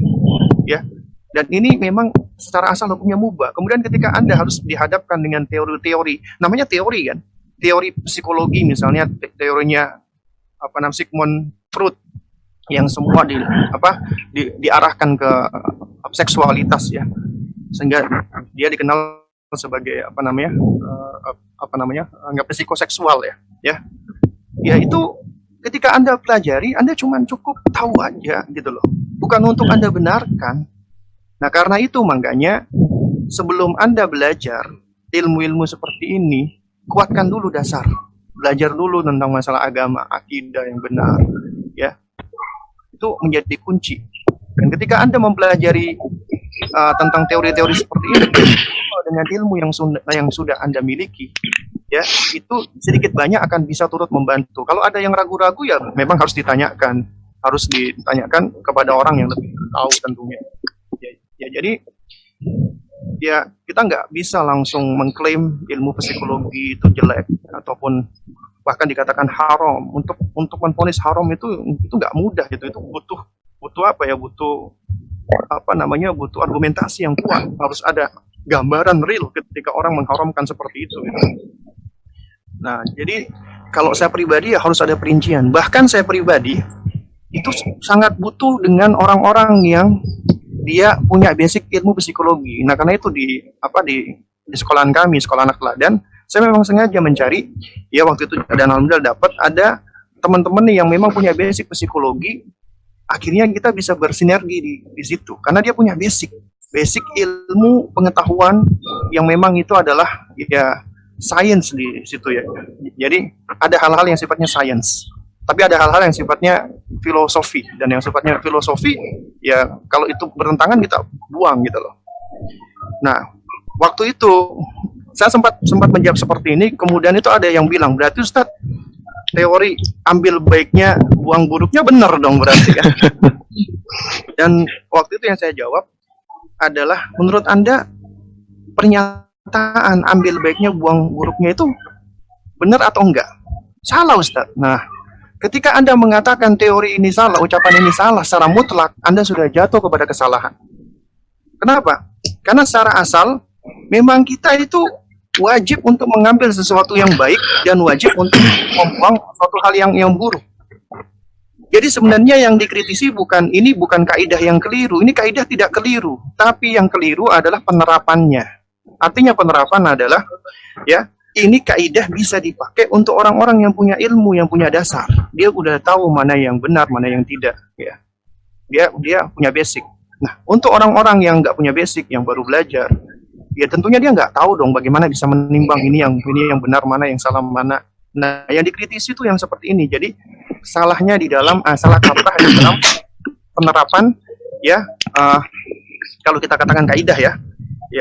ya. Dan ini memang secara asal hukumnya mubah. Kemudian ketika Anda harus dihadapkan dengan teori-teori, namanya teori kan, teori psikologi misalnya, teorinya Sigmund Freud, yang semua diarahkan ke seksualitas ya, sehingga dia dikenal sebagai psikoseksual ya itu ketika Anda pelajari, Anda cuma cukup tahu aja gitu loh, bukan untuk Anda benarkan. Nah, karena itu makanya sebelum Anda belajar ilmu-ilmu seperti ini, kuatkan dulu dasar, belajar dulu tentang masalah agama, akidah yang benar ya. Itu menjadi kunci. Dan ketika Anda mempelajari tentang teori-teori seperti ini dengan ilmu yang sudah Anda miliki, ya itu sedikit banyak akan bisa turut membantu. Kalau ada yang ragu-ragu ya memang harus ditanyakan kepada orang yang lebih tahu tentunya. Ya jadi ya kita nggak bisa langsung mengklaim ilmu psikologi itu jelek ataupun bahkan dikatakan haram. Untuk menvonis haram itu nggak mudah gitu. Itu butuh argumentasi yang kuat. Harus ada gambaran real ketika orang mengharamkan seperti itu gitu. Nah, jadi kalau saya pribadi ya harus ada perincian. Bahkan saya pribadi itu sangat butuh dengan orang-orang yang dia punya basic ilmu psikologi. Nah, karena itu di sekolahan kami, sekolah anak teladan, saya memang sengaja mencari, ya waktu itu dan alhamdulillah dapat ada teman-teman yang memang punya basic psikologi. Akhirnya kita bisa bersinergi di situ, karena dia punya basic ilmu pengetahuan yang memang itu adalah ya sains di situ ya. Jadi ada hal-hal yang sifatnya sains, tapi ada hal-hal yang sifatnya filosofi, dan yang sifatnya filosofi ya kalau itu bertentangan kita buang gitu loh. Nah, waktu itu saya sempat menjawab seperti ini, kemudian itu ada yang bilang, berarti Ustadz teori ambil baiknya, buang buruknya benar dong berarti kan. Dan waktu itu yang saya jawab adalah, menurut Anda pernyataan ambil baiknya, buang buruknya itu benar atau enggak? Salah, Ustadz. Nah, ketika Anda mengatakan teori ini salah, ucapan ini salah secara mutlak, Anda sudah jatuh kepada kesalahan. Kenapa? Karena secara asal memang kita itu wajib untuk mengambil sesuatu yang baik dan wajib untuk membuang suatu hal yang buruk. Jadi sebenarnya yang dikritisi bukan kaidah yang keliru, ini kaidah tidak keliru, tapi yang keliru adalah penerapannya. Artinya penerapan adalah, ya, ini kaidah bisa dipakai untuk orang-orang yang punya ilmu, yang punya dasar. Dia udah tahu mana yang benar, mana yang tidak, ya. Dia punya basic. Nah, untuk orang-orang yang nggak punya basic, yang baru belajar, ya tentunya dia nggak tahu dong bagaimana bisa menimbang ini yang benar, mana yang salah, mana. Nah, yang dikritisi itu yang seperti ini. Jadi salahnya di dalam salah kaprah di dalam penerapan, ya. Kalau kita katakan kaidah, ya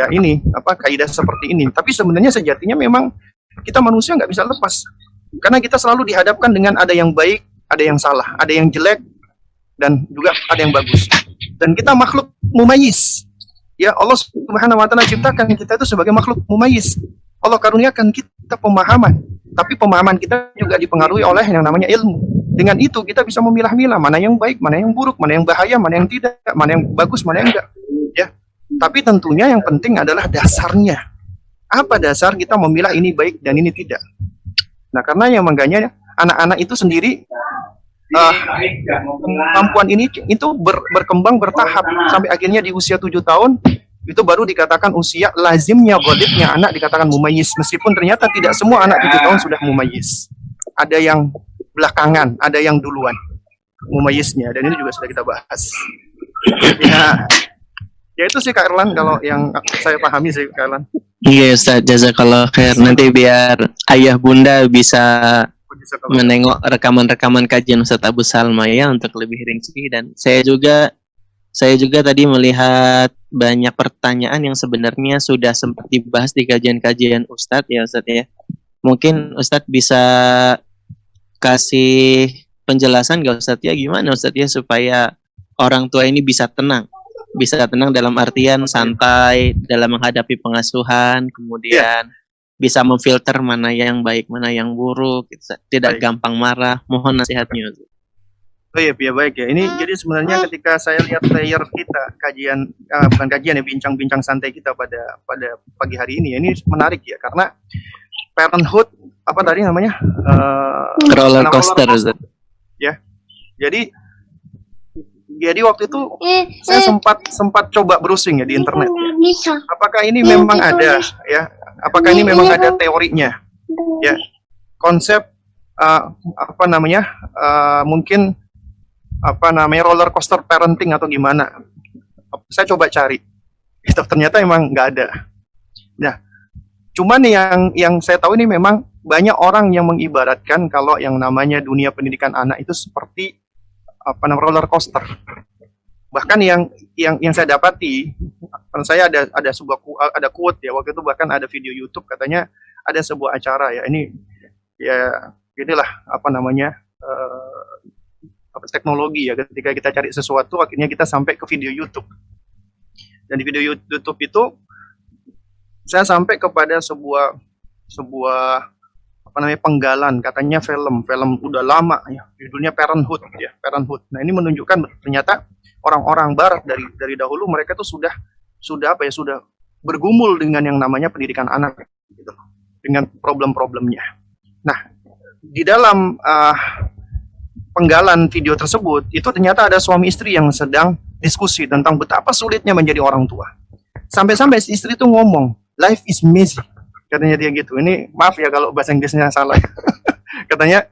ini kaidah seperti ini. Tapi sebenarnya sejatinya memang kita manusia nggak bisa lepas, karena kita selalu dihadapkan dengan ada yang baik, ada yang salah, ada yang jelek, dan juga ada yang bagus. Dan kita makhluk mumayyiz. Ya, Allah Subhanahu wa taala ciptakan kita itu sebagai makhluk mumayyiz. Allah karuniakan kita pemahaman, tapi pemahaman kita juga dipengaruhi oleh yang namanya ilmu. Dengan itu kita bisa memilah-milah mana yang baik, mana yang buruk, mana yang bahaya, mana yang tidak, mana yang bagus, mana yang enggak. Ya. Tapi tentunya yang penting adalah dasarnya. Apa dasar kita memilah ini baik dan ini tidak? Nah, karena yang makanya anak-anak itu sendiri kemampuan ini itu berkembang bertahap sampai akhirnya di usia 7 tahun itu baru dikatakan usia lazimnya ghalibnya anak dikatakan mumayyiz, meskipun ternyata tidak semua anak 7 tahun sudah mumayyiz. Ada yang belakangan, ada yang duluan mumayyiznya, dan ini juga sudah kita bahas. Ya itu sih Kak Erlan, kalau yang saya pahami sih Kak Erlan. Iya Ustaz, jazakallah khair. Nanti biar ayah bunda bisa menengok rekaman-rekaman kajian Ustaz Abu Salma ya untuk lebih rinci. Dan saya juga tadi melihat banyak pertanyaan yang sebenarnya sudah sempat dibahas di kajian-kajian Ustadz ya Ustadz ya. Mungkin Ustadz bisa kasih penjelasan gak Ustadz ya, gimana Ustadz ya supaya orang tua ini bisa tenang dalam artian santai dalam menghadapi pengasuhan, kemudian bisa memfilter mana yang baik, mana yang buruk, tidak gampang marah. Mohon nasihatnya Ustadz. Oh iya, baik ya. Ini jadi sebenarnya ketika saya lihat player kita bukan kajian ya, bincang-bincang santai kita pada pagi hari ini, ini menarik ya, karena parenthood apa tadi namanya roller coaster. Ya. Jadi waktu itu saya sempat coba browsing ya di internet. Ya. Apakah ini memang ada ya? Apakah ini memang ada teorinya? Ya. Konsep mungkin roller coaster parenting atau gimana? Saya coba cari. Itu ternyata emang nggak ada. Nah, cuman yang saya tahu ini memang banyak orang yang mengibaratkan kalau yang namanya dunia pendidikan anak itu seperti roller coaster. Bahkan yang saya dapati, saya ada sebuah quote ya, waktu itu bahkan ada video YouTube katanya ada sebuah acara ya, ini ya inilah teknologi ya, ketika kita cari sesuatu akhirnya kita sampai ke video YouTube. Dan di video YouTube itu saya sampai kepada sebuah penggalan, katanya film udah lama ya, judulnya Parenthood ya, Parenthood. Nah, ini menunjukkan ternyata orang-orang barat dari dahulu mereka tuh sudah bergumul dengan yang namanya pendidikan anak gitu, dengan problem-problemnya. Nah, di dalam penggalan video tersebut itu ternyata ada suami istri yang sedang diskusi tentang betapa sulitnya menjadi orang tua. Sampai-sampai istri itu ngomong, life is messy, katanya dia gitu. Ini maaf ya kalau bahasa Inggrisnya salah. Katanya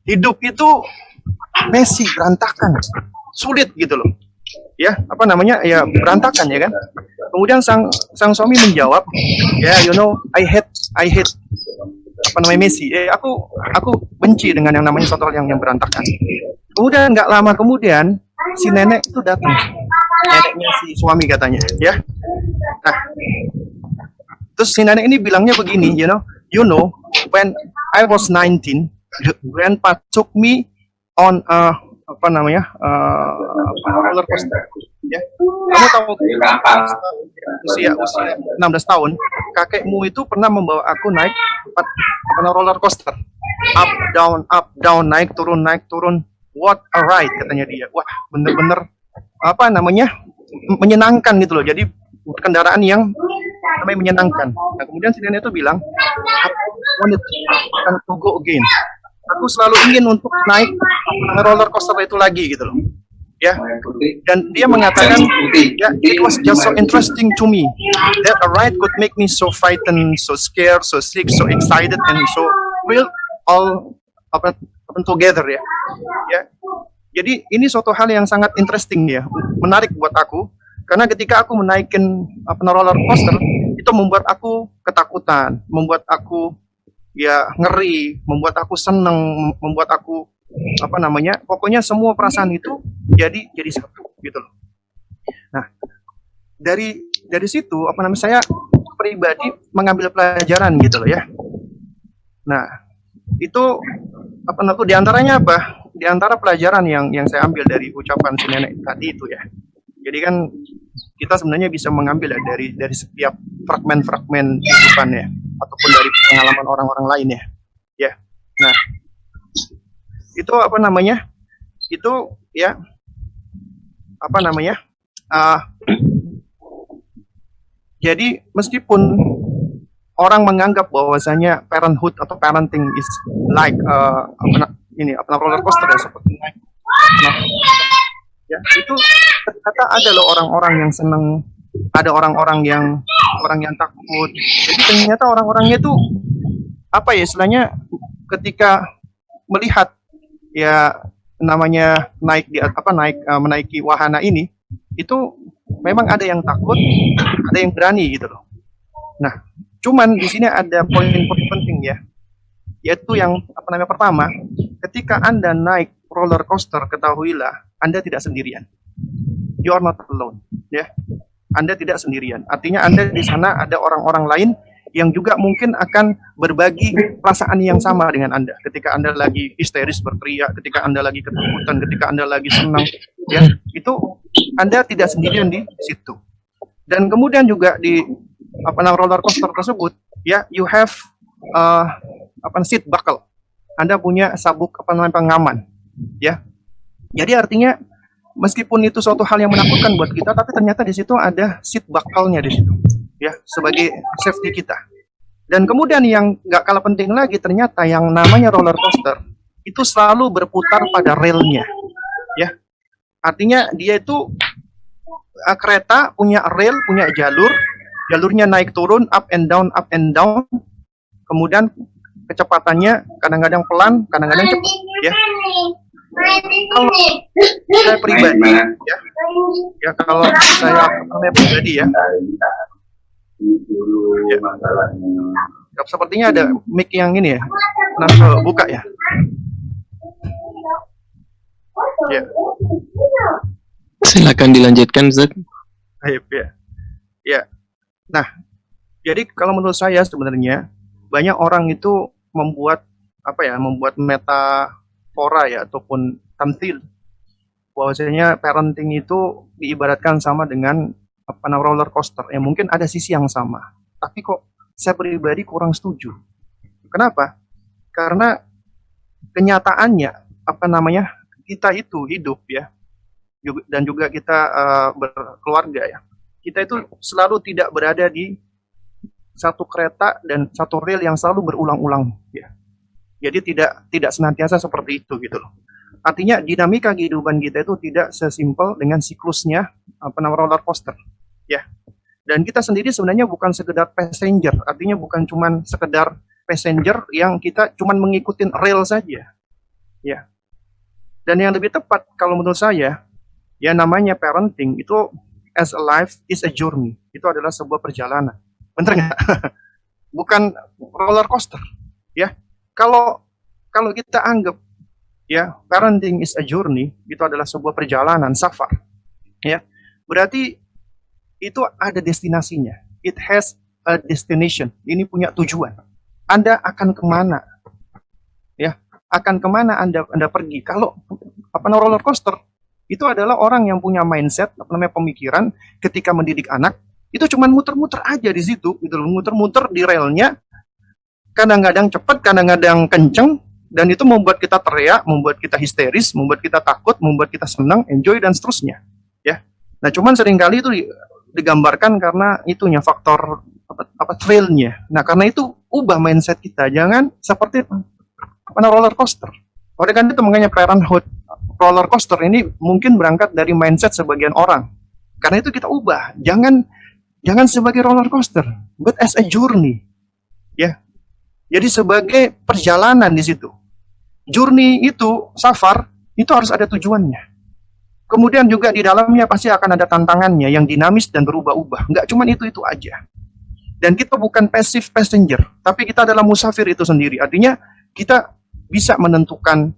hidup itu messy, berantakan, sulit gitu loh. Ya, ya berantakan ya kan. Kemudian sang suami menjawab, ya I hate messy. Aku benci dengan yang namanya suatu hal yang berantakan. Kemudian nggak lama kemudian si nenek itu datang, neneknya si suami katanya, ya. Nah, terus si nenek ini bilangnya begini, you know, when I was 19, grandpa took me on roller coaster. Ya, kamu tahu usia 16 tahun, kakekmu itu pernah membawa aku naik roller coaster, up down, naik turun. What a ride, katanya dia. Wah, bener-bener menyenangkan gitu loh. Jadi kendaraan yang namanya menyenangkan. Nah, kemudian si nenek itu bilang, I wanted to go again. Aku selalu ingin untuk naik roller coaster itu lagi gitu loh. Ya, dan dia mengatakan, ya, it was just so interesting to me that a ride could make me so frightened, so scared, so sick, so excited, and so will all together ya. Ya, jadi ini suatu hal yang sangat interesting ya, menarik buat aku, karena ketika aku menaikkan roller coaster itu membuat aku ketakutan, membuat aku ya ngeri, membuat aku senang, membuat aku pokoknya semua perasaan itu jadi satu gitu loh. Nah, dari situ saya pribadi mengambil pelajaran gitu loh ya. Nah, itu di antaranya apa? Di antara pelajaran yang saya ambil dari ucapan si nenek tadi itu ya. Jadi kan kita sebenarnya bisa mengambil ya dari setiap fragmen-fragmen kehidupan ya, ataupun dari pengalaman orang-orang lain ya. Ya. Nah, itu itu ya jadi meskipun orang menganggap bahwasanya parenthood atau parenting is like roller coaster ya, seperti naik. Nah, ya itu ternyata ada loh orang-orang yang senang, ada orang yang takut. Jadi ternyata orang-orangnya itu istilahnya ketika melihat ya namanya menaiki wahana ini, itu memang ada yang takut, ada yang berani gitu loh. Nah, cuman di sini ada poin-poin penting ya, yaitu yang pertama, ketika Anda naik roller coaster, ketahuilah Anda tidak sendirian. You are not alone, ya. Anda tidak sendirian. Artinya Anda di sana ada orang-orang lain yang juga mungkin akan berbagi perasaan yang sama dengan Anda. Ketika Anda lagi histeris berteriak, ketika Anda lagi ketakutan, ketika Anda lagi senang, ya, itu Anda tidak sendirian di situ. Dan kemudian juga di roller coaster tersebut, ya, you have seat buckle. Anda punya sabuk pengaman, ya. Jadi artinya meskipun itu suatu hal yang menakutkan buat kita, tapi ternyata di situ ada seat buckle-nya di situ, ya, sebagai safety kita. Dan kemudian yang nggak kalah penting lagi, ternyata yang namanya roller coaster itu selalu berputar pada relnya, ya. Artinya dia itu kereta punya rel, punya jalurnya naik turun, up and down. Kemudian kecepatannya kadang-kadang pelan, kadang-kadang cepat, ya. Kalau saya pribadi, ya kalau saya pribadi ya, sepertinya ada mic yang ini ya, buka ya. Ya. Silakan dilanjutkan, Zed. Ya. Nah, jadi kalau menurut saya sebenarnya banyak orang itu membuat metafora ya, ataupun tamthil, bahwasanya parenting itu diibaratkan sama dengan roller coaster. Ya mungkin ada sisi yang sama, tapi kok saya pribadi kurang setuju. Kenapa? Karena kenyataannya kita itu hidup ya, dan juga kita berkeluarga ya. Kita itu selalu tidak berada di satu kereta dan satu rel yang selalu berulang-ulang ya. Jadi tidak senantiasa seperti itu gitu loh. Artinya dinamika kehidupan kita itu tidak sesimpel dengan siklusnya roller coaster ya. Dan kita sendiri sebenarnya bukan sekedar passenger, artinya bukan cuman sekedar passenger yang kita cuman mengikuti rel saja ya. Dan yang lebih tepat kalau menurut saya, ya namanya parenting itu as a life is a journey. Itu adalah sebuah perjalanan. Bener nggak? Bukan roller coaster. Ya, kalau kita anggap ya parenting is a journey, itu adalah sebuah perjalanan, safar. Ya, berarti itu ada destinasinya. It has a destination. Ini punya tujuan. Anda akan kemana? Ya, akan kemana Anda pergi. Kalau roller coaster itu adalah orang yang punya mindset, pemikiran ketika mendidik anak itu cuma muter-muter aja di situ, gitu loh, muter-muter di relnya, kadang-kadang cepat, kadang-kadang kenceng, dan itu membuat kita teriak, membuat kita histeris, membuat kita takut, membuat kita senang, enjoy dan seterusnya, ya. Nah, cuman seringkali itu digambarkan karena itunya faktor thrill-nya. Nah, karena itu ubah mindset kita, jangan seperti roller coaster. Oleh karena itu makanya Parenthood roller coaster ini mungkin berangkat dari mindset sebagian orang. Karena itu kita ubah, jangan sebagai roller coaster, but as a journey, ya. Jadi sebagai perjalanan di situ. Journey itu, safar itu harus ada tujuannya. Kemudian juga di dalamnya pasti akan ada tantangannya yang dinamis dan berubah-ubah. Nggak cuma itu aja. Dan kita bukan passive passenger, tapi kita adalah musafir itu sendiri. Artinya kita bisa menentukan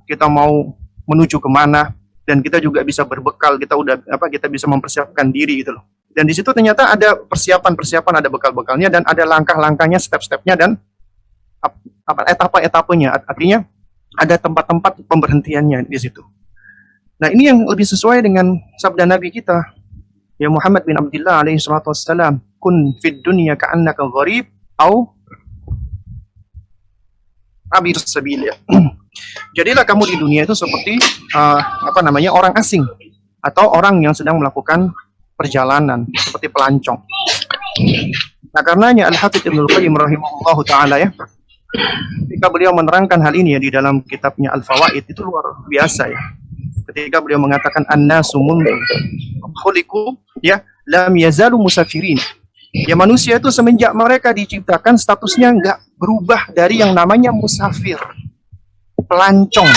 kita mau menuju kemana, dan kita juga bisa berbekal, kita bisa mempersiapkan diri gitu loh. Dan di situ ternyata ada persiapan, ada bekal-bekalnya, dan ada langkah-langkahnya, step-stepnya, dan etapa-etapanya. Artinya ada tempat-tempat pemberhentiannya di situ. Nah, ini yang lebih sesuai dengan sabda Nabi kita, ya Muhammad bin Abdullah alaihi salatu wassalam, kun fid dunya ka'annaka gharib au abir sabil, ya. Jadilah kamu di dunia itu seperti orang asing atau orang yang sedang melakukan perjalanan, seperti pelancong. Nah, karenanya Al-Hafidz Ibnul Qayyim rahimahullahu taala, ya, ketika beliau menerangkan hal ini ya di dalam kitabnya Al-Fawaid, itu luar biasa, ya. Ketika beliau mengatakan an-nasu mundu khuliqu, ya, lam yazalu musafirin. Ya, manusia itu semenjak mereka diciptakan statusnya nggak berubah dari yang namanya musafir, pelancong,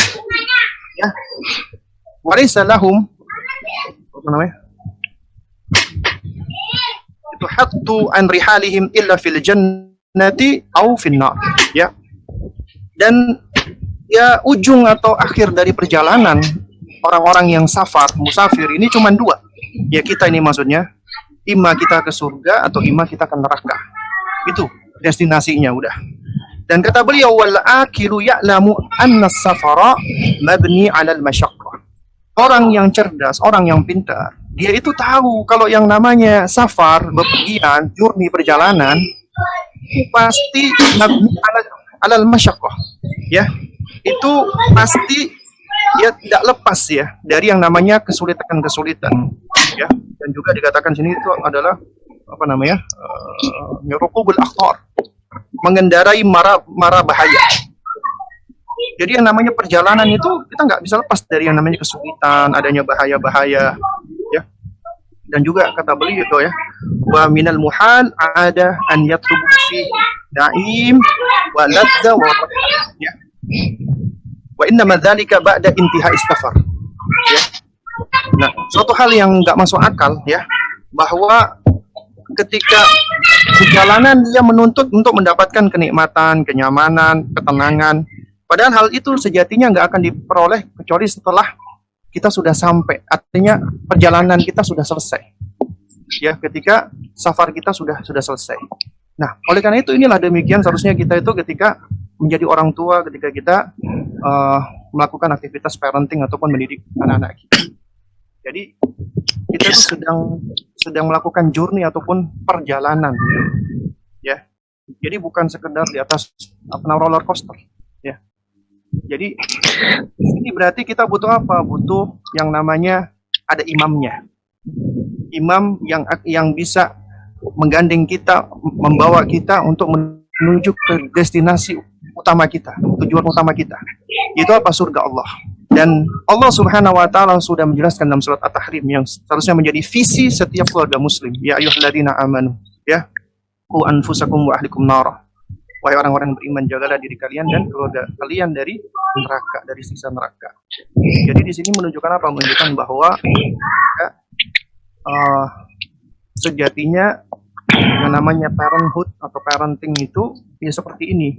ya. Walaysa lahum itu hattu an rihalihim illa fil jannati au fin nar, ya. Dan ya ujung atau akhir dari perjalanan orang-orang yang musafir ini cuma dua, ya, kita ini maksudnya ima kita ke surga atau ima kita ke neraka. Itu destinasinya udah. Dan kata beliau, wal akilu ya'lamu anna as-safara mabni 'ala al-masyaqqah. Orang yang cerdas, orang yang pintar, dia itu tahu kalau yang namanya safar, bepergian, journey, perjalanan, itu pasti mabni 'ala al-masyaqqah. Ya. Itu pasti ya tidak lepas ya dari yang namanya kesulitan-kesulitan, ya. Dan juga dikatakan sini itu adalah rukubul akhtar, mengendarai mara bahaya. Jadi yang namanya perjalanan itu kita nggak bisa lepas dari yang namanya kesulitan, adanya bahaya-bahaya, ya. Dan juga kata beliau itu, ya, wa minal muhal ada an yatlubu fi na'im wa ladza wa, ya. Wa inna madzalika ba'da intihai safar, ya. Nah, suatu hal yang nggak masuk akal, ya, bahwa ketika perjalanan dia menuntut untuk mendapatkan kenikmatan, kenyamanan, ketenangan, padahal hal itu sejatinya nggak akan diperoleh kecuali setelah kita sudah sampai, artinya perjalanan kita sudah selesai, ya, ketika safar kita sudah selesai. Nah, oleh karena itu inilah demikian seharusnya kita itu ketika menjadi orang tua, ketika kita melakukan aktivitas parenting ataupun mendidik anak-anak kita. Jadi kita itu sedang melakukan journey ataupun perjalanan, ya. Jadi bukan sekedar di atas roller coaster, ya. Jadi ini berarti kita butuh apa? Butuh yang namanya ada imamnya, imam yang bisa menggandeng kita, membawa kita untuk menuju ke destinasi utama kita, tujuan utama kita. Itu apa? Surga Allah. Dan Allah Subhanahu wa taala sudah menjelaskan dalam surat At-Tahrim yang seharusnya menjadi visi setiap keluarga muslim. Ya ayyuhalladzina amanu, ya, qu anfusakum wa ahlikum nara. Wahai orang-orang yang beriman, jagalah diri kalian dan keluarga kalian dari neraka, dari siksa neraka. Jadi di sini menunjukkan apa? Menunjukkan bahwa ya, sejatinya yang namanya parenthood atau parenting itu ya seperti ini.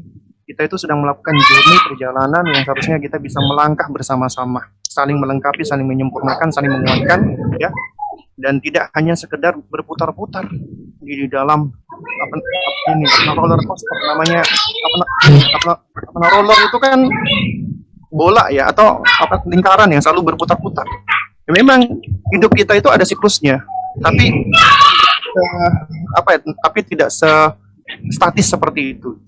Kita itu sedang melakukan journey perjalanan yang seharusnya kita bisa melangkah bersama-sama, saling melengkapi, saling menyempurnakan, saling menguatkan, ya. dan tidak hanya sekedar berputar-putar di dalam roller coaster namanya roller itu kan bola ya atau lingkaran yang selalu berputar-putar. Ya, memang hidup kita itu ada siklusnya, tapi tapi tidak statis seperti itu.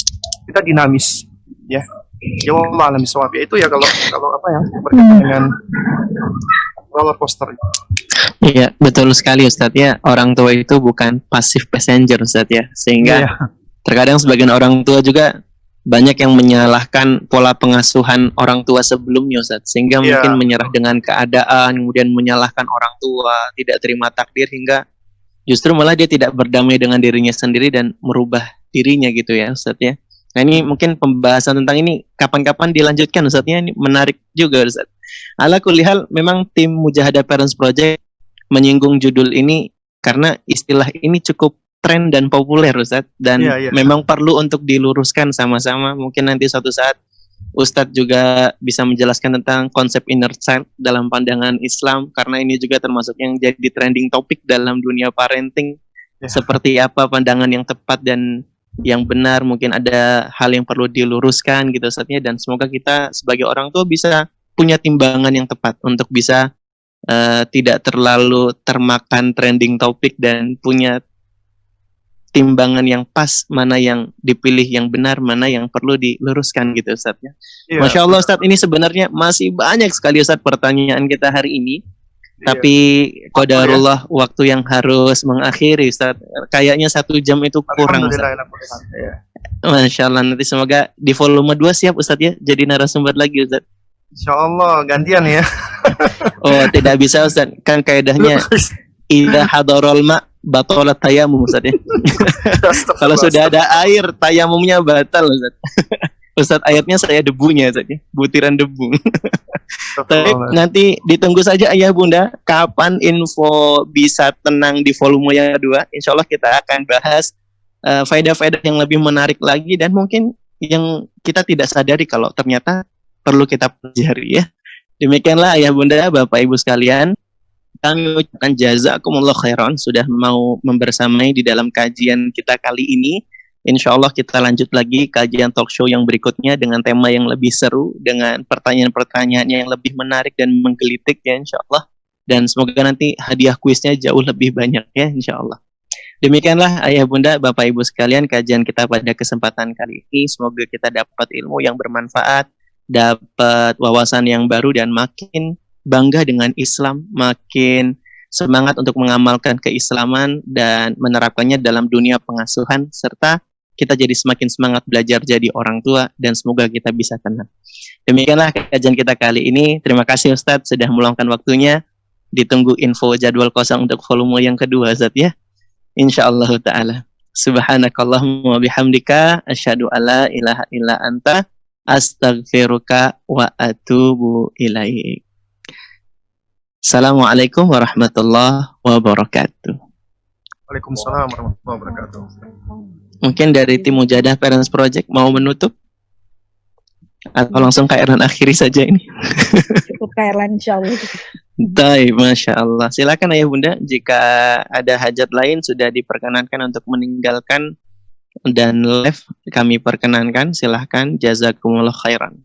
Kita dinamis, ya. Ya Allah alam bisawab. Itu ya kalau berkaitan dengan roller coaster. Iya, betul sekali Ustadz ya. Orang tua itu bukan passive passenger Ustadz ya. Sehingga terkadang sebagian orang tua juga banyak yang menyalahkan pola pengasuhan orang tua sebelumnya Ustadz. Sehingga mungkin menyerah dengan keadaan, kemudian menyalahkan orang tua, tidak terima takdir, hingga justru malah dia tidak berdamai dengan dirinya sendiri dan merubah dirinya gitu ya Ustadz ya. Nah ini mungkin pembahasan tentang ini kapan-kapan dilanjutkan Ustadz ya. Ini menarik juga Ustadz. Ala kulli hal, memang tim Mujahadah Parents Project menyinggung judul ini karena istilah ini cukup tren dan populer Ustadz, dan memang perlu untuk diluruskan sama-sama. Mungkin nanti suatu saat Ustadz juga bisa menjelaskan tentang konsep inner child dalam pandangan Islam, karena ini juga termasuk yang jadi trending topik dalam dunia parenting. Seperti apa pandangan yang tepat dan yang benar, mungkin ada hal yang perlu diluruskan gitu Ustadz ya. Dan semoga kita sebagai orang tua bisa punya timbangan yang tepat untuk bisa tidak terlalu termakan trending topik dan punya timbangan yang pas, mana yang dipilih yang benar, mana yang perlu diluruskan gitu Ustadz ya. Masya Allah Ustadz, ini sebenarnya masih banyak sekali Ustadz pertanyaan kita hari ini. Tapi qadarullah waktu yang harus mengakhiri Ustadz. Kayaknya 1 jam itu kurang Ustadz. Masya Allah, nanti semoga di volume 2 siap Ustadz ya, jadi narasumber lagi Ustadz. Insya Allah gantian ya. Oh tidak bisa Ustadz, kan kaidahnya idza hadarul ma batalat tayamum Ustadz ya. Kalau sudah ada air, tayamumnya batal Ustadz. Ustadz ayatnya saya debunya Ustadz ya, butiran debu. Tapi nanti ditunggu saja ayah bunda, kapan info bisa tenang di volume yang kedua. Insya Allah kita akan bahas faedah-faedah yang lebih menarik lagi, dan mungkin yang kita tidak sadari kalau ternyata perlu kita pelajari ya. Demikianlah ayah bunda, bapak ibu sekalian, kami ucapkan jazakumullah khairan sudah mau membersamai di dalam kajian kita kali ini. Insya Allah kita lanjut lagi kajian talk show yang berikutnya dengan tema yang lebih seru, dengan pertanyaan-pertanyaannya yang lebih menarik dan menggelitik ya insya Allah. Dan semoga nanti hadiah kuisnya jauh lebih banyak ya insya Allah. Demikianlah ayah bunda, bapak ibu sekalian, kajian kita pada kesempatan kali ini. Semoga kita dapat ilmu yang bermanfaat, dapat wawasan yang baru, dan makin bangga dengan Islam, makin semangat untuk mengamalkan keislaman dan menerapkannya dalam dunia pengasuhan, serta kita jadi semakin semangat belajar jadi orang tua, dan semoga kita bisa tenang. Demikianlah kajian kita kali ini. Terima kasih Ustadz sudah meluangkan waktunya. Ditunggu info jadwal kosong untuk volume yang kedua Ustadz ya. Insyaallah ta'ala. Subhanakallahumma bihamdika asyhadu alla ilaha illa anta astaghfiruka wa atubu ilaik. Assalamualaikum warahmatullahi wabarakatuh. Waalaikumsalam warahmatullahi wabarakatuh. Mungkin dari tim Mujahadah Parents Project mau menutup? Atau langsung Kak Erlan akhiri saja ini? Cukup Kak Erlan insyaallah. Baik, Masya Allah. Silakan ayah bunda, jika ada hajat lain sudah diperkenankan untuk meninggalkan dan live kami perkenankan, silahkan. Jazakumullah khairan.